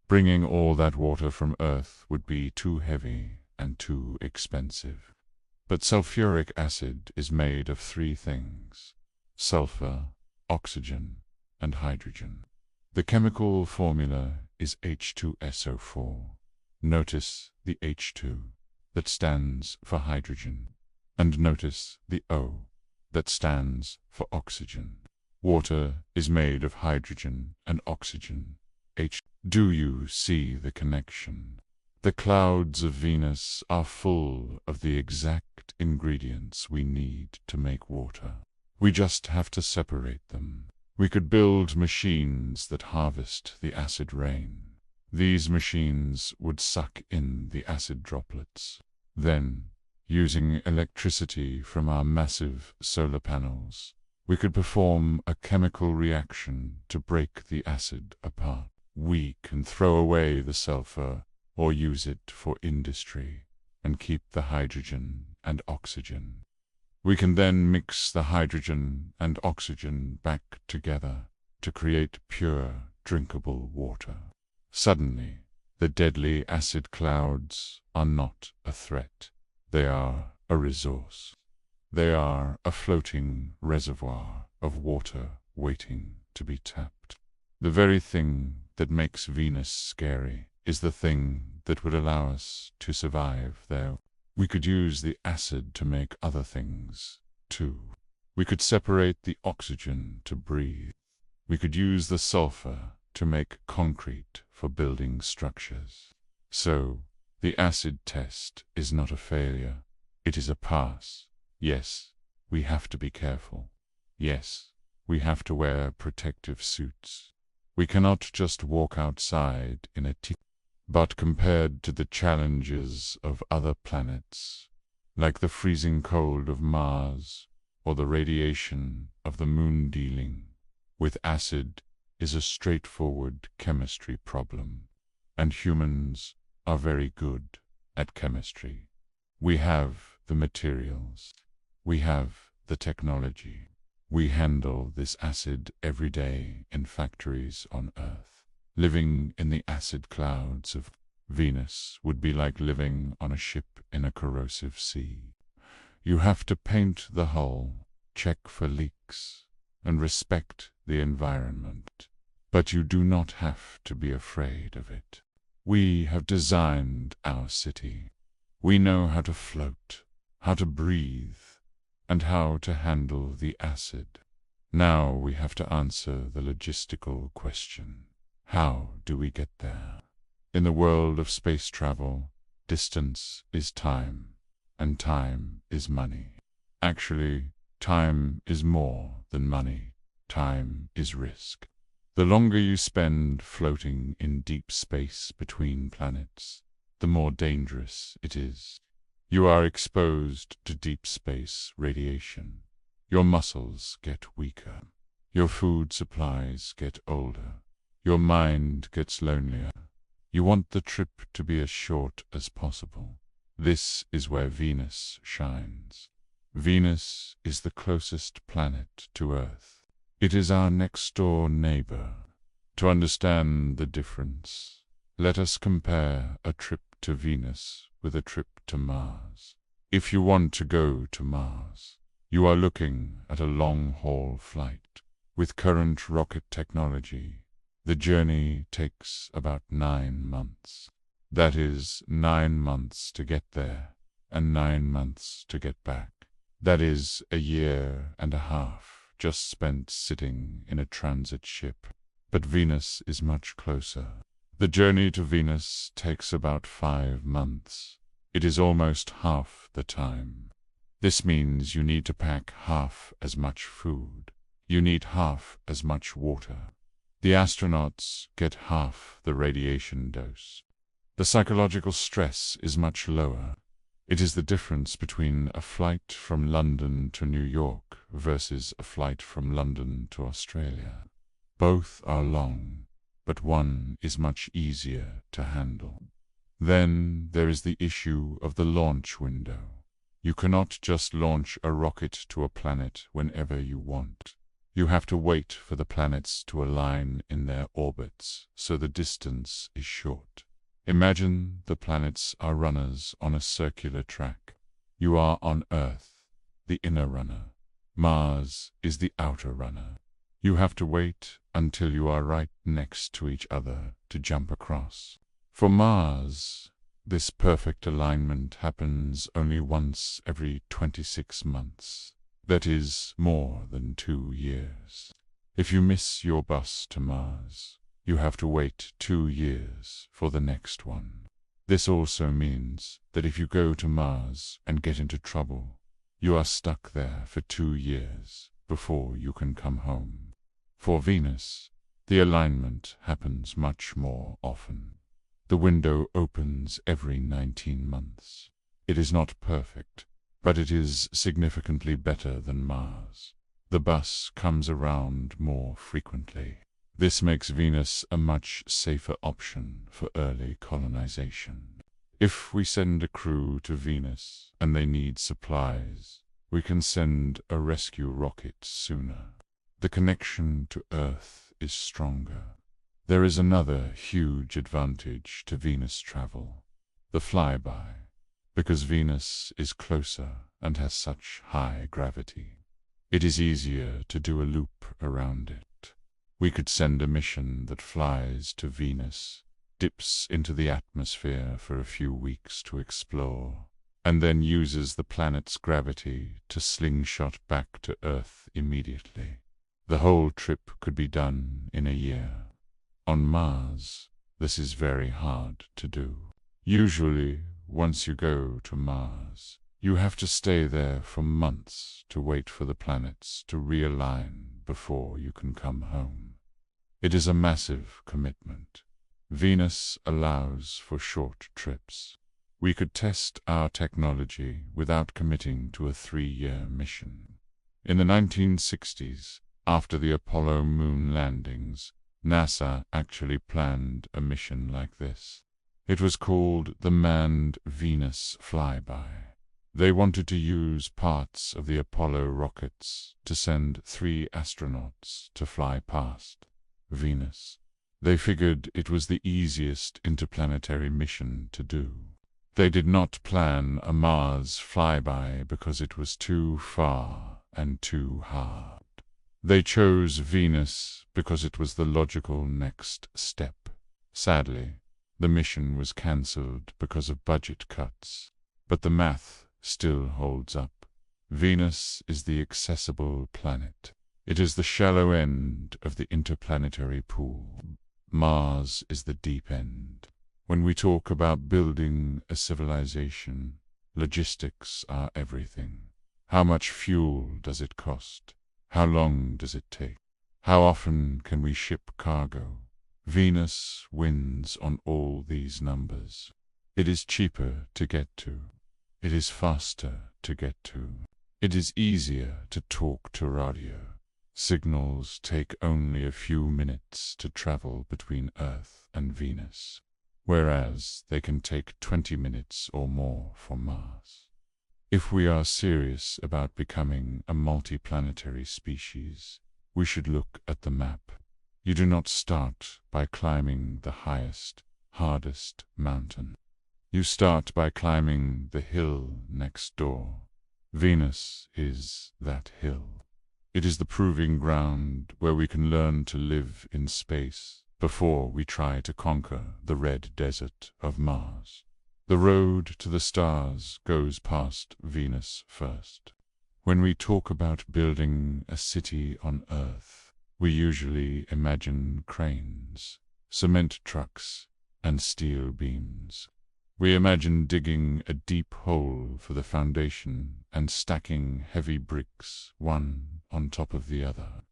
Bringing all that water from Earth would be too heavy and too expensive. But sulfuric acid is made of three things: sulfur, oxygen, and hydrogen. The chemical formula is H2SO4. Notice the H2 that stands for hydrogen, and notice the O that stands for oxygen. Water is made of hydrogen and oxygen. Do you see the connection? The clouds of Venus are full of the exact ingredients we need to make water. We just have to separate them. We could build machines that harvest the acid rain. These machines would suck in the acid droplets. Then, using electricity from our massive solar panels, we could perform a chemical reaction to break the acid apart. We can throw away the sulfur or use it for industry and keep the hydrogen and oxygen. We can then mix the hydrogen and oxygen back together to create pure, drinkable water. Suddenly, the deadly acid clouds are not a threat. They are a resource. They are a floating reservoir of water waiting to be tapped. The very thing that makes Venus scary is the thing that would allow us to survive there. We could use the acid to make other things, too. We could separate the oxygen to breathe. We could use the sulfur to make concrete for building structures. So, the acid test is not a failure. It is a pass. Yes, we have to be careful. Yes, we have to wear protective suits. We cannot just walk outside in a But compared to the challenges of other planets, like the freezing cold of Mars or the radiation of the moon, dealing with acid is a straightforward chemistry problem, and humans are very good at chemistry. We have the materials. We have the technology. We handle this acid every day in factories on Earth. Living in the acid clouds of Venus would be like living on a ship in a corrosive sea. You have to paint the hull, check for leaks, and respect the environment. But you do not have to be afraid of it. We have designed our city. We know how to float, how to breathe, and how to handle the acid. Now we have to answer the logistical question. How do we get there? In the world of space travel, distance is time, and time is money. Actually, time is more than money. Time is risk. The longer you spend floating in deep space between planets, the more dangerous it is. You are exposed to deep space radiation. Your muscles get weaker. Your food supplies get older. Your mind gets lonelier. You want the trip to be as short as possible. This is where Venus shines. Venus is the closest planet to Earth. It is our next-door neighbor. To understand the difference, let us compare a trip to Venus with a trip to Mars. If you want to go to Mars, you are looking at a long-haul flight. With current rocket technology, the journey takes about 9 months. That is 9 months to get there, and 9 months to get back. That is a year and a half just spent sitting in a transit ship. But Venus is much closer. The journey to Venus takes about 5 months. It is almost half the time. This means you need to pack half as much food. You need half as much water. The astronauts get half the radiation dose. The psychological stress is much lower. It is the difference between a flight from London to New York versus a flight from London to Australia. Both are long, but one is much easier to handle. Then there is the issue of the launch window. You cannot just launch a rocket to a planet whenever you want. You have to wait for the planets to align in their orbits, so the distance is short. Imagine the planets are runners on a circular track. You are on Earth, the inner runner. Mars is the outer runner. You have to wait until you are right next to each other to jump across. For Mars, this perfect alignment happens only once every 26 months. That is more than 2 years. If you miss your bus to Mars, you have to wait 2 years for the next one. This also means that if you go to Mars and get into trouble, you are stuck there for 2 years before you can come home. For Venus, the alignment happens much more often. The window opens every 19 months. It is not perfect, but it is significantly better than Mars. The bus comes around more frequently. This makes Venus a much safer option for early colonization. If we send a crew to Venus and they need supplies, we can send a rescue rocket sooner. The connection to Earth is stronger. There is another huge advantage to Venus travel: the flyby, because Venus is closer and has such high gravity. It is easier to do a loop around it. We could send a mission that flies to Venus, dips into the atmosphere for a few weeks to explore, and then uses the planet's gravity to slingshot back to Earth immediately. The whole trip could be done in a year. On Mars, this is very hard to do. Usually, once you go to Mars, you have to stay there for months to wait for the planets to realign before you can come home. It is a massive commitment. Venus allows for short trips. We could test our technology without committing to a 3-year mission. In the 1960s, after the Apollo moon landings, NASA actually planned a mission like this. It was called the Manned Venus Flyby. They wanted to use parts of the Apollo rockets to send 3 astronauts to fly past Venus. They figured it was the easiest interplanetary mission to do. They did not plan a Mars flyby because it was too far and too hard. They chose Venus because it was the logical next step. Sadly, the mission was cancelled because of budget cuts, but the math still holds up. Venus is the accessible planet. It is the shallow end of the interplanetary pool. Mars is the deep end. When we talk about building a civilization, logistics are everything. How much fuel does it cost? How long does it take? How often can we ship cargo? Venus wins on all these numbers. It is cheaper to get to. It is faster to get to. It is easier to talk to radio. Signals take only a few minutes to travel between Earth and Venus, whereas they can take 20 minutes or more for Mars. If we are serious about becoming a multiplanetary species, we should look at the map. You do not start by climbing the highest, hardest mountain. You start by climbing the hill next door. Venus is that hill. It is the proving ground where we can learn to live in space before we try to conquer the red desert of Mars. The road to the stars goes past Venus first. When we talk about building a city on Earth, we usually imagine cranes, cement trucks, and steel beams. We imagine digging a deep hole for the foundation and stacking heavy bricks one on top of the other.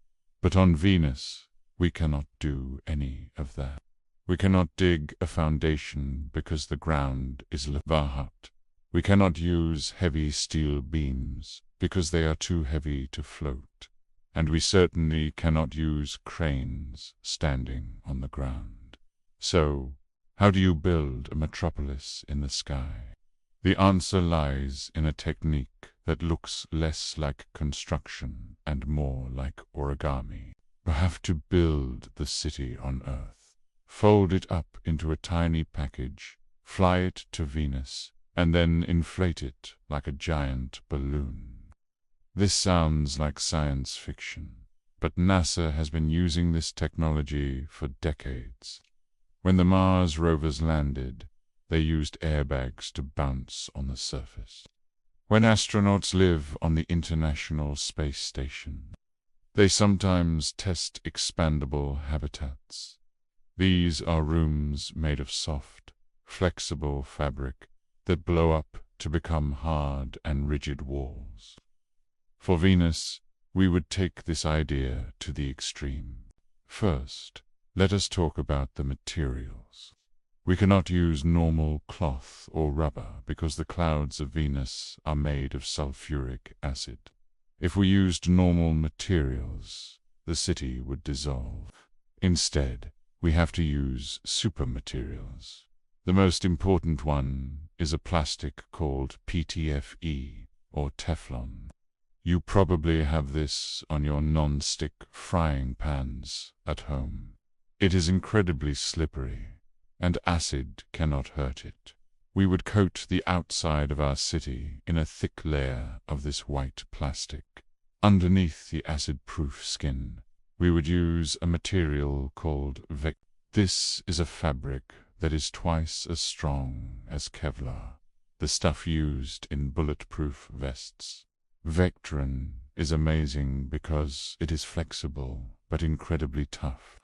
But on Venus, we cannot do any of that. We cannot dig a foundation because the ground is lava-hot. We cannot use heavy steel beams because they are too heavy to float. And we certainly cannot use cranes standing on the ground. So, how do you build a metropolis in the sky? The answer lies in a technique that looks less like construction and more like origami. You have to build the city on Earth. Fold it up into a tiny package, fly it to Venus, and then inflate it like a giant balloon. This sounds like science fiction, but NASA has been using this technology for decades. When the Mars rovers landed, they used airbags to bounce on the surface. When astronauts live on the International Space Station, they sometimes test expandable habitats. These are rooms made of soft, flexible fabric that blow up to become hard and rigid walls. For Venus, we would take this idea to the extreme. First, let us talk about the materials. We cannot use normal cloth or rubber because the clouds of Venus are made of sulfuric acid. If we used normal materials, the city would dissolve. Instead, we have to use supermaterials. The most important one is a plastic called PTFE, or Teflon. You probably have this on your non-stick frying pans at home. It is incredibly slippery, and acid cannot hurt it. We would coat the outside of our city in a thick layer of this white plastic. Underneath the acid-proof skin, we would use a material called Vec. This is a fabric that is twice as strong as Kevlar, the stuff used in bulletproof vests. Vectran is amazing because it is flexible but incredibly tough.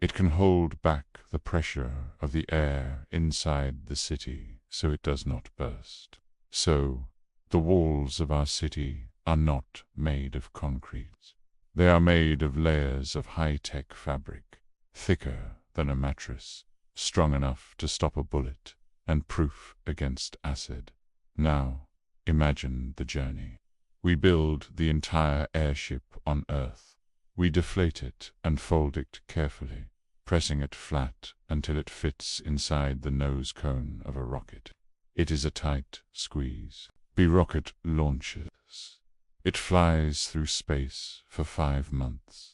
It can hold back the pressure of the air inside the city so it does not burst. So, the walls of our city are not made of concrete. They are made of layers of high-tech fabric, thicker than a mattress, strong enough to stop a bullet, and proof against acid. Now, imagine the journey. We build the entire airship on Earth. We deflate it and fold it carefully, pressing it flat until it fits inside the nose cone of a rocket. It is a tight squeeze. The rocket launches. It flies through space for 5 months.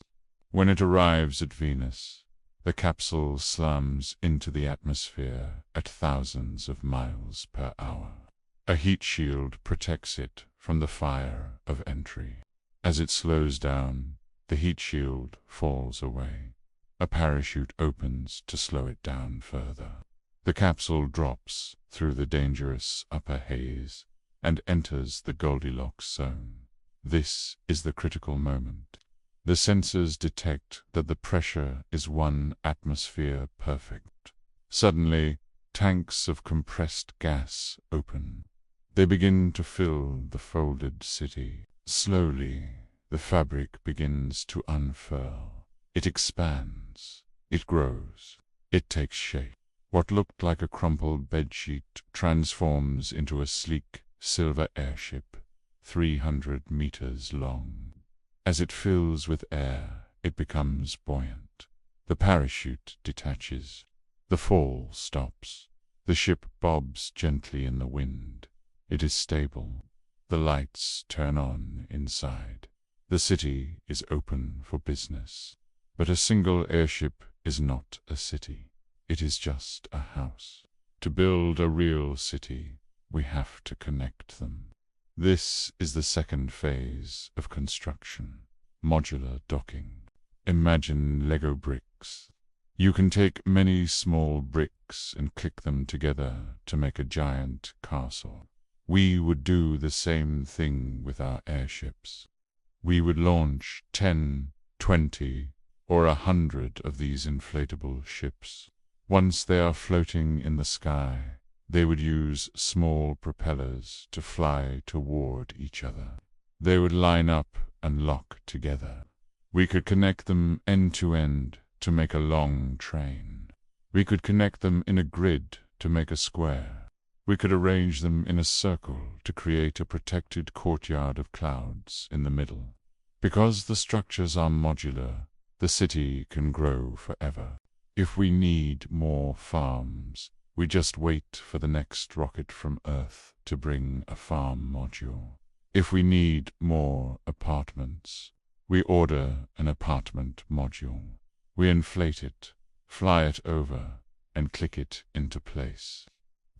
When it arrives at Venus, the capsule slams into the atmosphere at thousands of miles per hour. A heat shield protects it from the fire of entry. As it slows down, the heat shield falls away. A parachute opens to slow it down further. The capsule drops through the dangerous upper haze and enters the Goldilocks Zone. This is the critical moment. The sensors detect that the pressure is 1 atmosphere perfect. Suddenly, tanks of compressed gas open. They begin to fill the folded city. Slowly, the fabric begins to unfurl. It expands. It grows. It takes shape. What looked like a crumpled bedsheet transforms into a sleek silver airship, 300 meters long. As it fills with air, it becomes buoyant. The parachute detaches. The fall stops. The ship bobs gently in the wind. It is stable. The lights turn on inside. The city is open for business. But a single airship is not a city. It is just a house. To build a real city, we have to connect them. This is the second phase of construction, modular docking. Imagine Lego bricks. You can take many small bricks and click them together to make a giant castle. We would do the same thing with our airships. We would launch 10, 20, or 100 of these inflatable ships. Once they are floating in the sky, they would use small propellers to fly toward each other. They would line up and lock together. We could connect them end to end to make a long train. We could connect them in a grid to make a square. We could arrange them in a circle to create a protected courtyard of clouds in the middle. Because the structures are modular, the city can grow forever. If we need more farms, we just wait for the next rocket from Earth to bring a farm module. If we need more apartments, we order an apartment module. We inflate it, fly it over, and click it into place.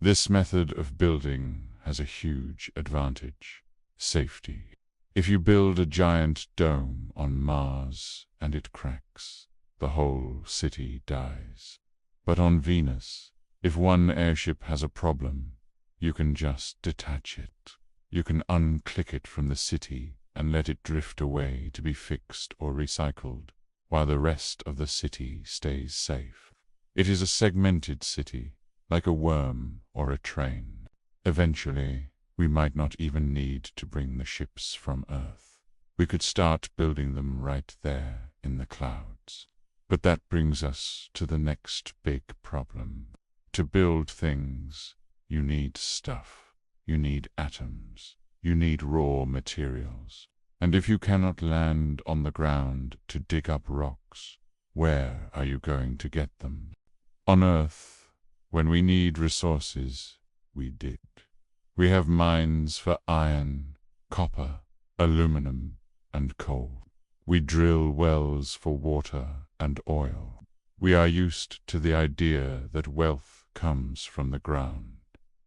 This method of building has a huge advantage: safety. If you build a giant dome on Mars and it cracks, the whole city dies. But on Venus, if one airship has a problem, you can just detach it. You can unclick it from the city and let it drift away to be fixed or recycled, while the rest of the city stays safe. It is a segmented city, like a worm or a train. Eventually, we might not even need to bring the ships from Earth. We could start building them right there in the clouds. But that brings us to the next big problem. To build things, you need stuff. You need atoms. You need raw materials. And if you cannot land on the ground to dig up rocks, where are you going to get them? On Earth, when we need resources, we dig. We have mines for iron, copper, aluminum, and coal. We drill wells for water and oil. We are used to the idea that wealth comes from the ground.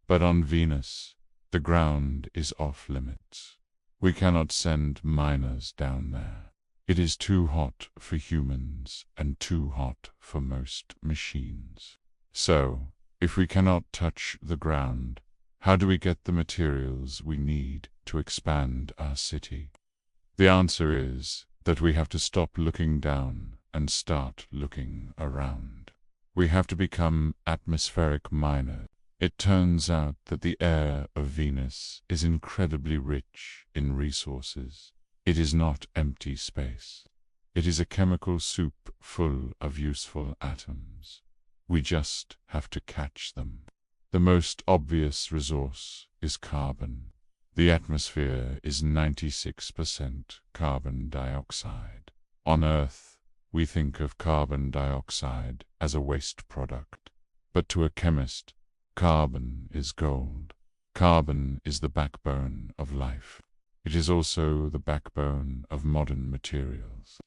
But on Venus, the ground is off limits. We cannot send miners down there. It is too hot for humans and too hot for most machines. So, if we cannot touch the ground, how do we get the materials we need to expand our city? The answer is that we have to stop looking down and start looking around. We have to become atmospheric miners. It turns out that the air of Venus is incredibly rich in resources. It is not empty space. It is a chemical soup full of useful atoms. We just have to catch them. The most obvious resource is carbon. The atmosphere is 96% carbon dioxide. On Earth, we think of carbon dioxide as a waste product. But to a chemist, carbon is gold. Carbon is the backbone of life. It is also the backbone of modern materials.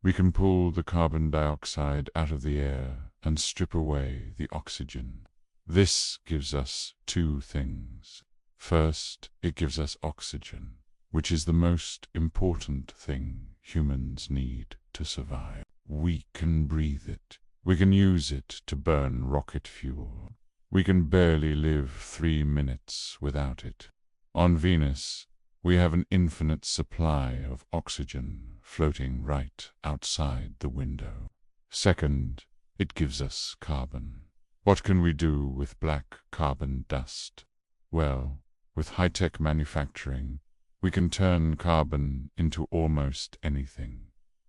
We can pull the carbon dioxide out of the air and strip away the oxygen. This gives us two things. First, it gives us oxygen, which is the most important thing humans need to survive. We can breathe it. We can use it to burn rocket fuel. We can barely live 3 minutes without it. On Venus, we have an infinite supply of oxygen floating right outside the window. Second, it gives us carbon. What can we do with black carbon dust? Well, with high-tech manufacturing, we can turn carbon into almost anything.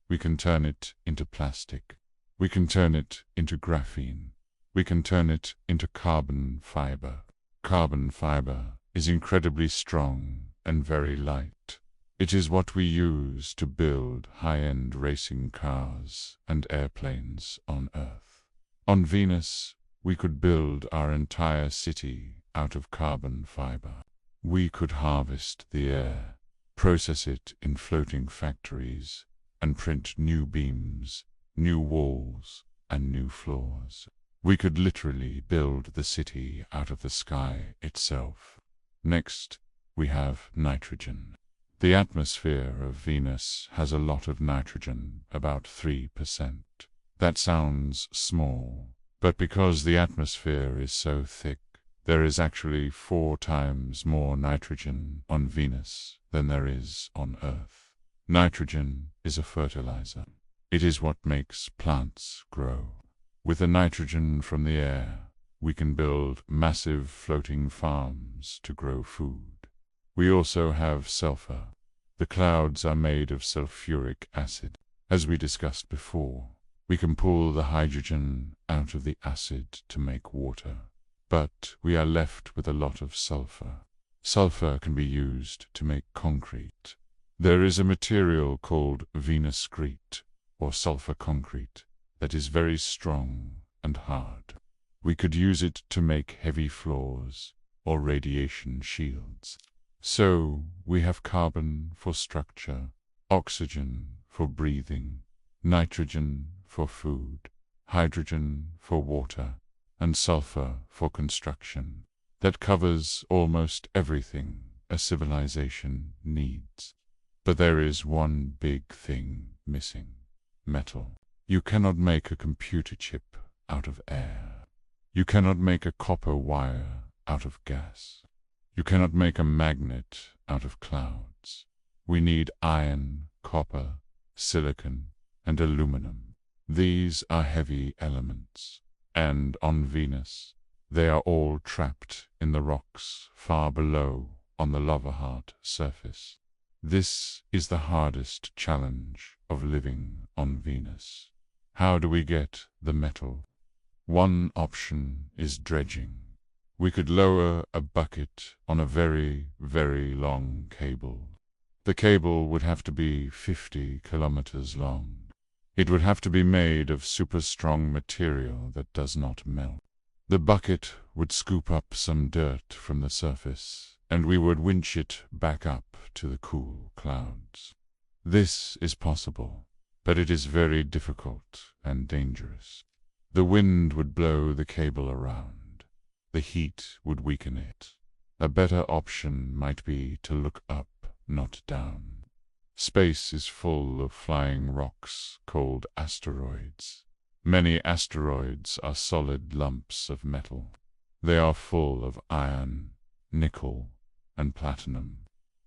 We can turn it into plastic. We can turn it into graphene. We can turn it into carbon fiber. Carbon fiber is incredibly strong and very light. It is what we use to build high-end racing cars and airplanes on Earth. On Venus, we could build our entire city out of carbon fiber. We could harvest the air, process it in floating factories, and print new beams, new walls, and new floors. We could literally build the city out of the sky itself. Next, we have nitrogen. The atmosphere of Venus has a lot of nitrogen, about 3%. That sounds small, but because the atmosphere is so thick, there is actually 4 times more nitrogen on Venus than there is on Earth. Nitrogen is a fertilizer. It is what makes plants grow. With the nitrogen from the air, we can build massive floating farms to grow food. We also have sulfur. The clouds are made of sulfuric acid. As we discussed before, we can pull the hydrogen out of the acid to make water. But we are left with a lot of sulfur. Sulfur can be used to make concrete. There is a material called venuscrete, or sulfur concrete, that is very strong and hard. We could use it to make heavy floors or radiation shields. So we have carbon for structure, oxygen for breathing, nitrogen for food, hydrogen for water, and sulfur for construction. that covers almost everything a civilization needs. But there is one big thing missing: metal. You cannot make a computer chip out of air. You cannot make a copper wire out of gas. You cannot make a magnet out of clouds. We need iron, copper, silicon, and aluminum. These are heavy elements, and on Venus, they are all trapped in the rocks far below on the lava-heart surface. This is the hardest challenge of living on Venus. How do we get the metal? One option is dredging. We could lower a bucket on a very, very long cable. The cable would have to be 50 kilometers long. It would have to be made of super strong material that does not melt. The bucket would scoop up some dirt from the surface, and we would winch it back up to the cool clouds. This is possible, but it is very difficult and dangerous. The wind would blow the cable around. The heat would weaken it. A better option might be to look up, not down. Space is full of flying rocks called asteroids. Many asteroids are solid lumps of metal. They are full of iron, nickel, and platinum.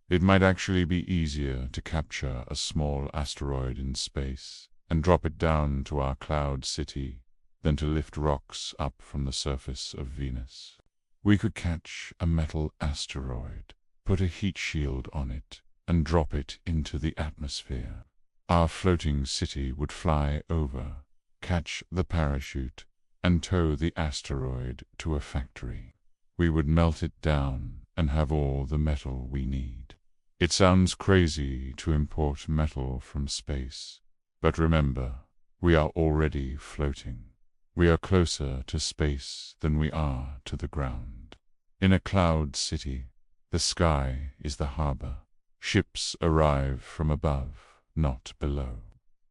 It might actually be easier to capture a small asteroid in space and drop it down to our cloud city than to lift rocks up from the surface of Venus. We could catch a metal asteroid, put a heat shield on it, and drop it into the atmosphere. Our floating city would fly over, catch the parachute, and tow the asteroid to a factory. We would melt it down and have all the metal we need. It sounds crazy to import metal from space, but remember, we are already floating. We are closer to space than we are to the ground. In a cloud city, the sky is the harbor. Ships arrive from above, not below.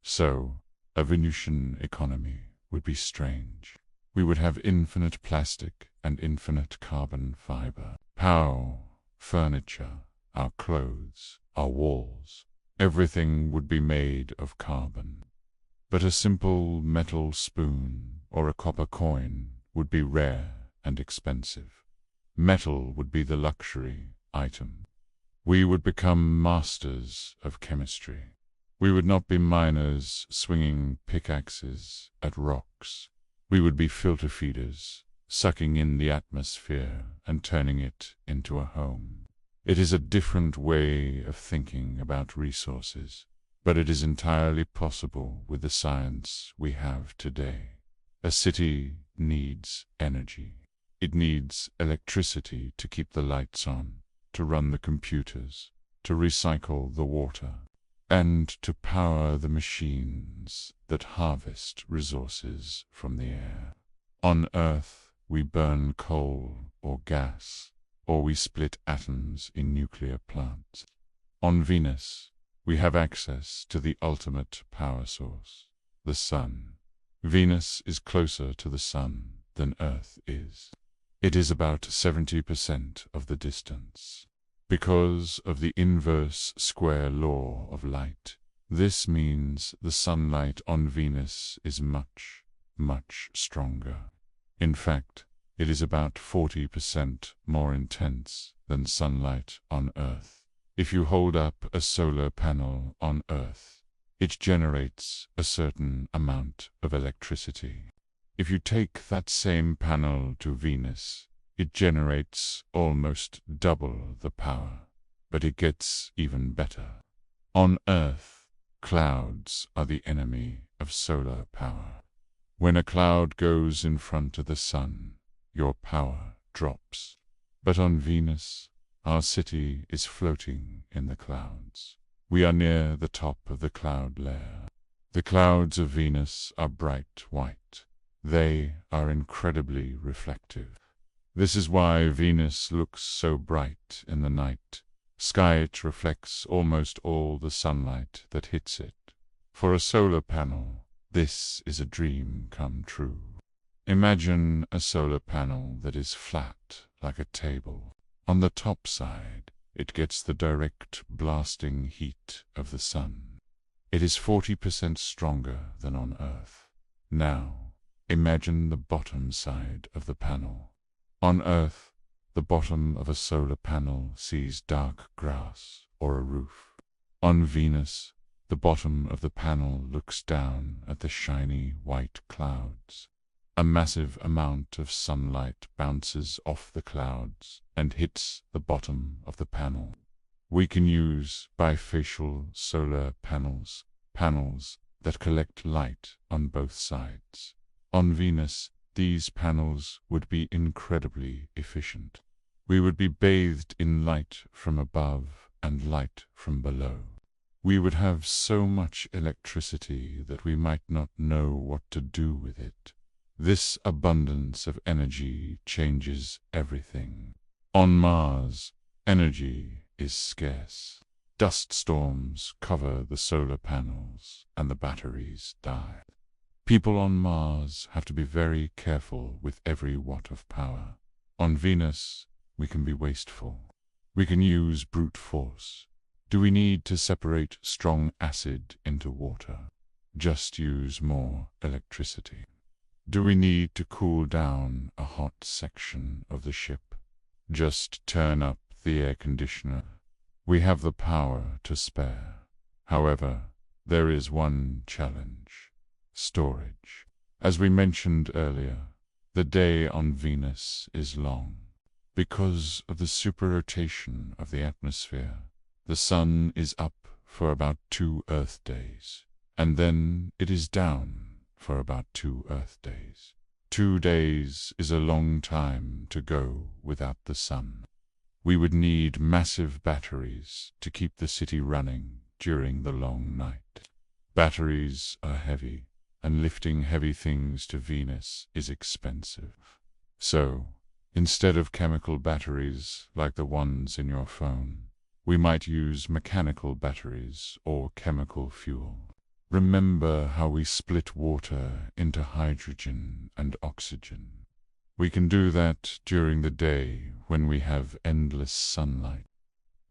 So, a Venusian economy would be strange. We would have infinite plastic and infinite carbon fiber. Power, furniture, our clothes, our walls, everything would be made of carbon. But a simple metal spoon or a copper coin would be rare and expensive. Metal would be the luxury item. We would become masters of chemistry. We would not be miners swinging pickaxes at rocks. We would be filter feeders, sucking in the atmosphere and turning it into a home. It is a different way of thinking about resources, but it is entirely possible with the science we have today. A city needs energy. It needs electricity to keep the lights on, to run the computers, to recycle the water, and to power the machines that harvest resources from the air. On Earth, we burn coal or gas, or we split atoms in nuclear plants. On Venus, we have access to the ultimate power source, the sun. Venus is closer to the sun than Earth is. It is about 70% of the distance. Because of the inverse square law of light, this means the sunlight on Venus is much, much stronger. In fact, it is about 40% more intense than sunlight on Earth. If you hold up a solar panel on Earth, it generates a certain amount of electricity. If you take that same panel to Venus, it generates almost double the power, but it gets even better. On Earth, clouds are the enemy of solar power. When a cloud goes in front of the sun, your power drops. But on Venus, our city is floating in the clouds. We are near the top of the cloud layer. The clouds of Venus are bright white. They are incredibly reflective. This is why Venus looks so bright in the night. Sky it reflects almost all the sunlight that hits it. For a solar panel, this is a dream come true. Imagine a solar panel that is flat, like a table. On the top side, it gets the direct blasting heat of the sun. It is 40% stronger than on Earth. Now, imagine the bottom side of the panel. On Earth, the bottom of a solar panel sees dark grass or a roof. On Venus, the bottom of the panel looks down at the shiny white clouds. A massive amount of sunlight bounces off the clouds and hits the bottom of the panel. We can use bifacial solar panels that collect light on both sides. On Venus, these panels would be incredibly efficient. We would be bathed in light from above and light from below. We would have so much electricity that we might not know what to do with it. This abundance of energy changes everything. On Mars, energy is scarce. Dust storms cover the solar panels and the batteries die. People on Mars have to be very careful with every watt of power. On Venus, we can be wasteful. We can use brute force. Do we need to separate strong acid into water? Just use more electricity. Do we need to cool down a hot section of the ship? Just turn up the air conditioner. We have the power to spare. However, there is one challenge: storage. As we mentioned earlier, the day on Venus is long. Because of the superrotation of the atmosphere, the sun is up for about 2 Earth days, and then it is down for about 2 Earth days. 2 days is a long time to go without the sun. We would need massive batteries to keep the city running during the long night. Batteries are heavy, and lifting heavy things to Venus is expensive. So, instead of chemical batteries like the ones in your phone, we might use mechanical batteries or chemical fuel. Remember how we split water into hydrogen and oxygen. We can do that during the day when we have endless sunlight.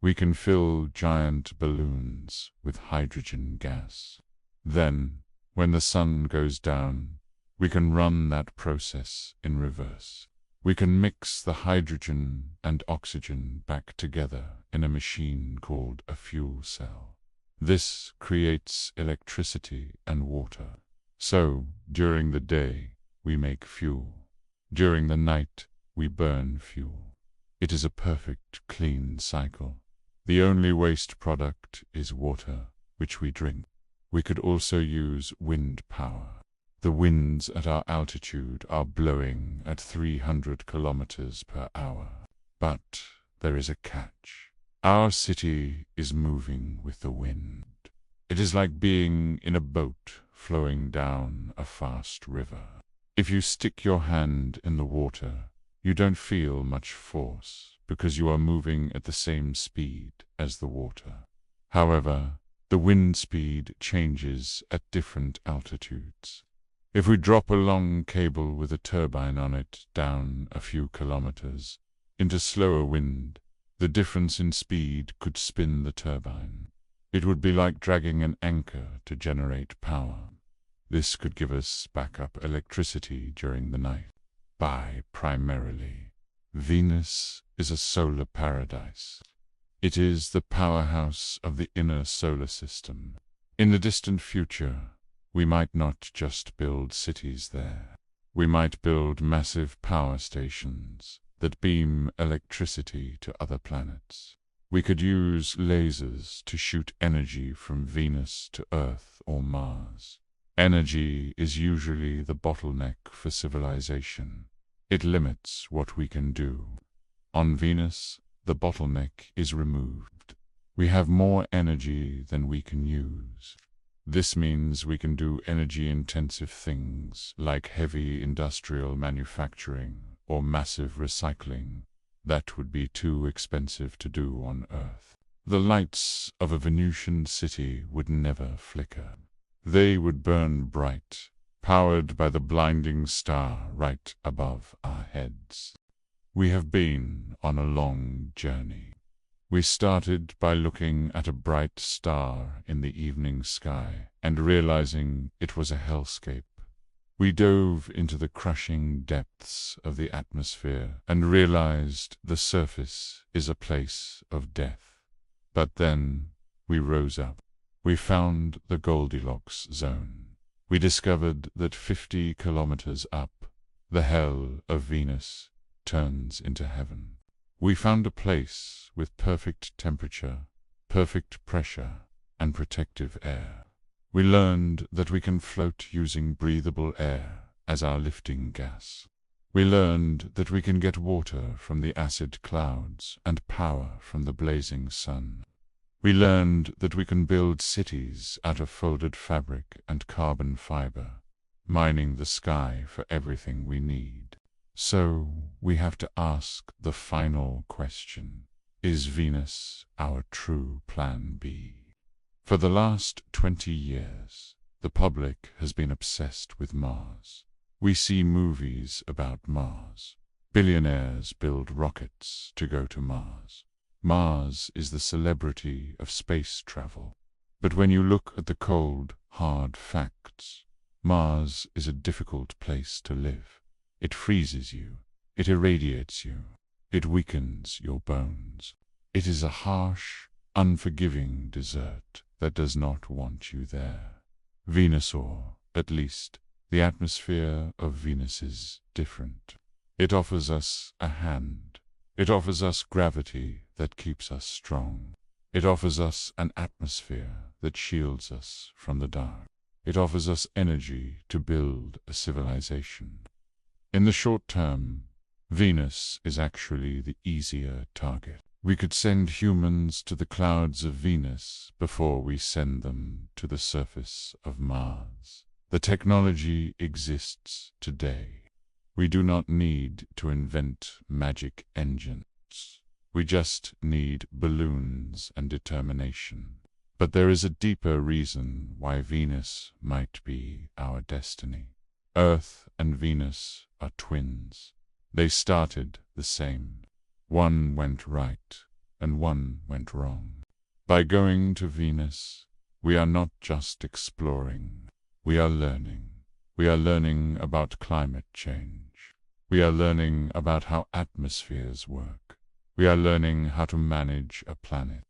We can fill giant balloons with hydrogen gas. Then, when the sun goes down, we can run that process in reverse. We can mix the hydrogen and oxygen back together in a machine called a fuel cell. This creates electricity and water. So, during the day, we make fuel. During the night, we burn fuel. It is a perfect, clean cycle. The only waste product is water, which we drink. We could also use wind power. The winds at our altitude are blowing at 300 kilometers per hour. But there is a catch. Our city is moving with the wind. It is like being in a boat flowing down a fast river. If you stick your hand in the water, you don't feel much force because you are moving at the same speed as the water. However, the wind speed changes at different altitudes. If we drop a long cable with a turbine on it down a few kilometers into slower wind, the difference in speed could spin the turbine. It would be like dragging an anchor to generate power. This could give us backup electricity during the night. Primarily, Venus is a solar paradise. It is the powerhouse of the inner solar system. In the distant future, we might not just build cities there. We might build massive power stations that beam electricity to other planets. We could use lasers to shoot energy from Venus to Earth or Mars. Energy is usually the bottleneck for civilization. It limits what we can do. On Venus, the bottleneck is removed. We have more energy than we can use. This means we can do energy-intensive things like heavy industrial manufacturing or massive recycling. That would be too expensive to do on Earth. The lights of a Venusian city would never flicker. They would burn bright, powered by the blinding star right above our heads. We have been on a long journey. We started by looking at a bright star in the evening sky and realizing it was a hellscape. We dove into the crushing depths of the atmosphere and realized the surface is a place of death. But then we rose up. We found the Goldilocks Zone. We discovered that 50 kilometers up, the hell of Venus turns into heaven. We found a place with perfect temperature, perfect pressure, and protective air. We learned that we can float using breathable air as our lifting gas. We learned that we can get water from the acid clouds and power from the blazing sun. We learned that we can build cities out of folded fabric and carbon fiber, mining the sky for everything we need. So we have to ask the final question: is Venus our true plan B? For the last 20 years, the public has been obsessed with Mars. We see movies about Mars. Billionaires build rockets to go to Mars. Mars is the celebrity of space travel. But when you look at the cold, hard facts, Mars is a difficult place to live. It freezes you. It irradiates you. It weakens your bones. It is a harsh, unforgiving desert that does not want you there. Venus, or at least the atmosphere of Venus, is different. It offers us a hand. It offers us gravity that keeps us strong. It offers us an atmosphere that shields us from the dark. It offers us energy to build a civilization. In the short term, Venus is actually the easier target. We could send humans to the clouds of Venus before we send them to the surface of Mars. The technology exists today. We do not need to invent magic engines. We just need balloons and determination. But there is a deeper reason why Venus might be our destiny. Earth and Venus are twins. They started the same. One went right, and one went wrong. By going to Venus, we are not just exploring. We are learning. We are learning about climate change. We are learning about how atmospheres work. We are learning how to manage a planet.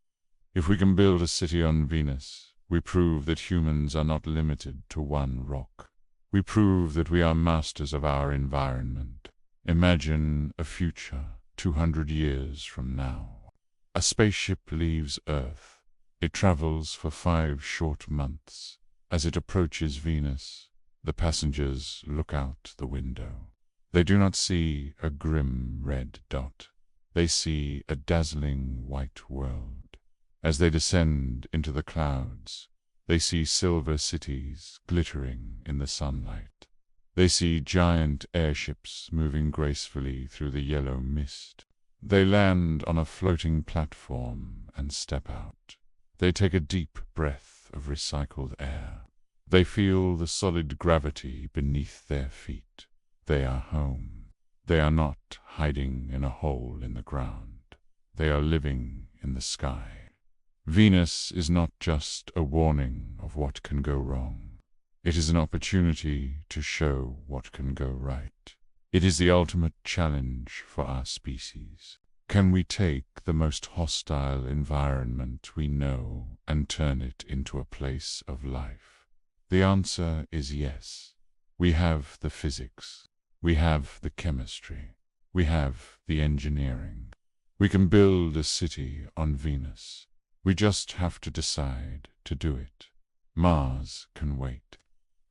If we can build a city on Venus, we prove that humans are not limited to one rock. We prove that we are masters of our environment. Imagine a future 200 years from now. A spaceship leaves Earth. It travels for 5 short months. As it approaches Venus, the passengers look out the window. They do not see a grim red dot. They see a dazzling white world. As they descend into the clouds, they see silver cities glittering in the sunlight. They see giant airships moving gracefully through the yellow mist. They land on a floating platform and step out. They take a deep breath of recycled air. They feel the solid gravity beneath their feet. They are home. They are not hiding in a hole in the ground. They are living in the sky. Venus is not just a warning of what can go wrong. It is an opportunity to show what can go right. It is the ultimate challenge for our species. Can we take the most hostile environment we know and turn it into a place of life? The answer is yes. We have the physics. We have the chemistry. We have the engineering. We can build a city on Venus. We just have to decide to do it. Mars can wait.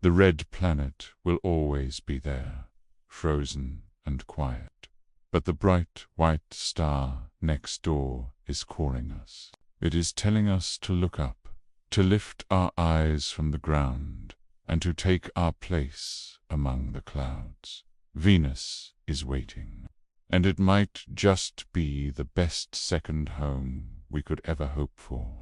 The red planet will always be there, frozen and quiet. But the bright white star next door is calling us. It is telling us to look up, to lift our eyes from the ground, and to take our place among the clouds. Venus is waiting, and it might just be the best second home we could ever hope for.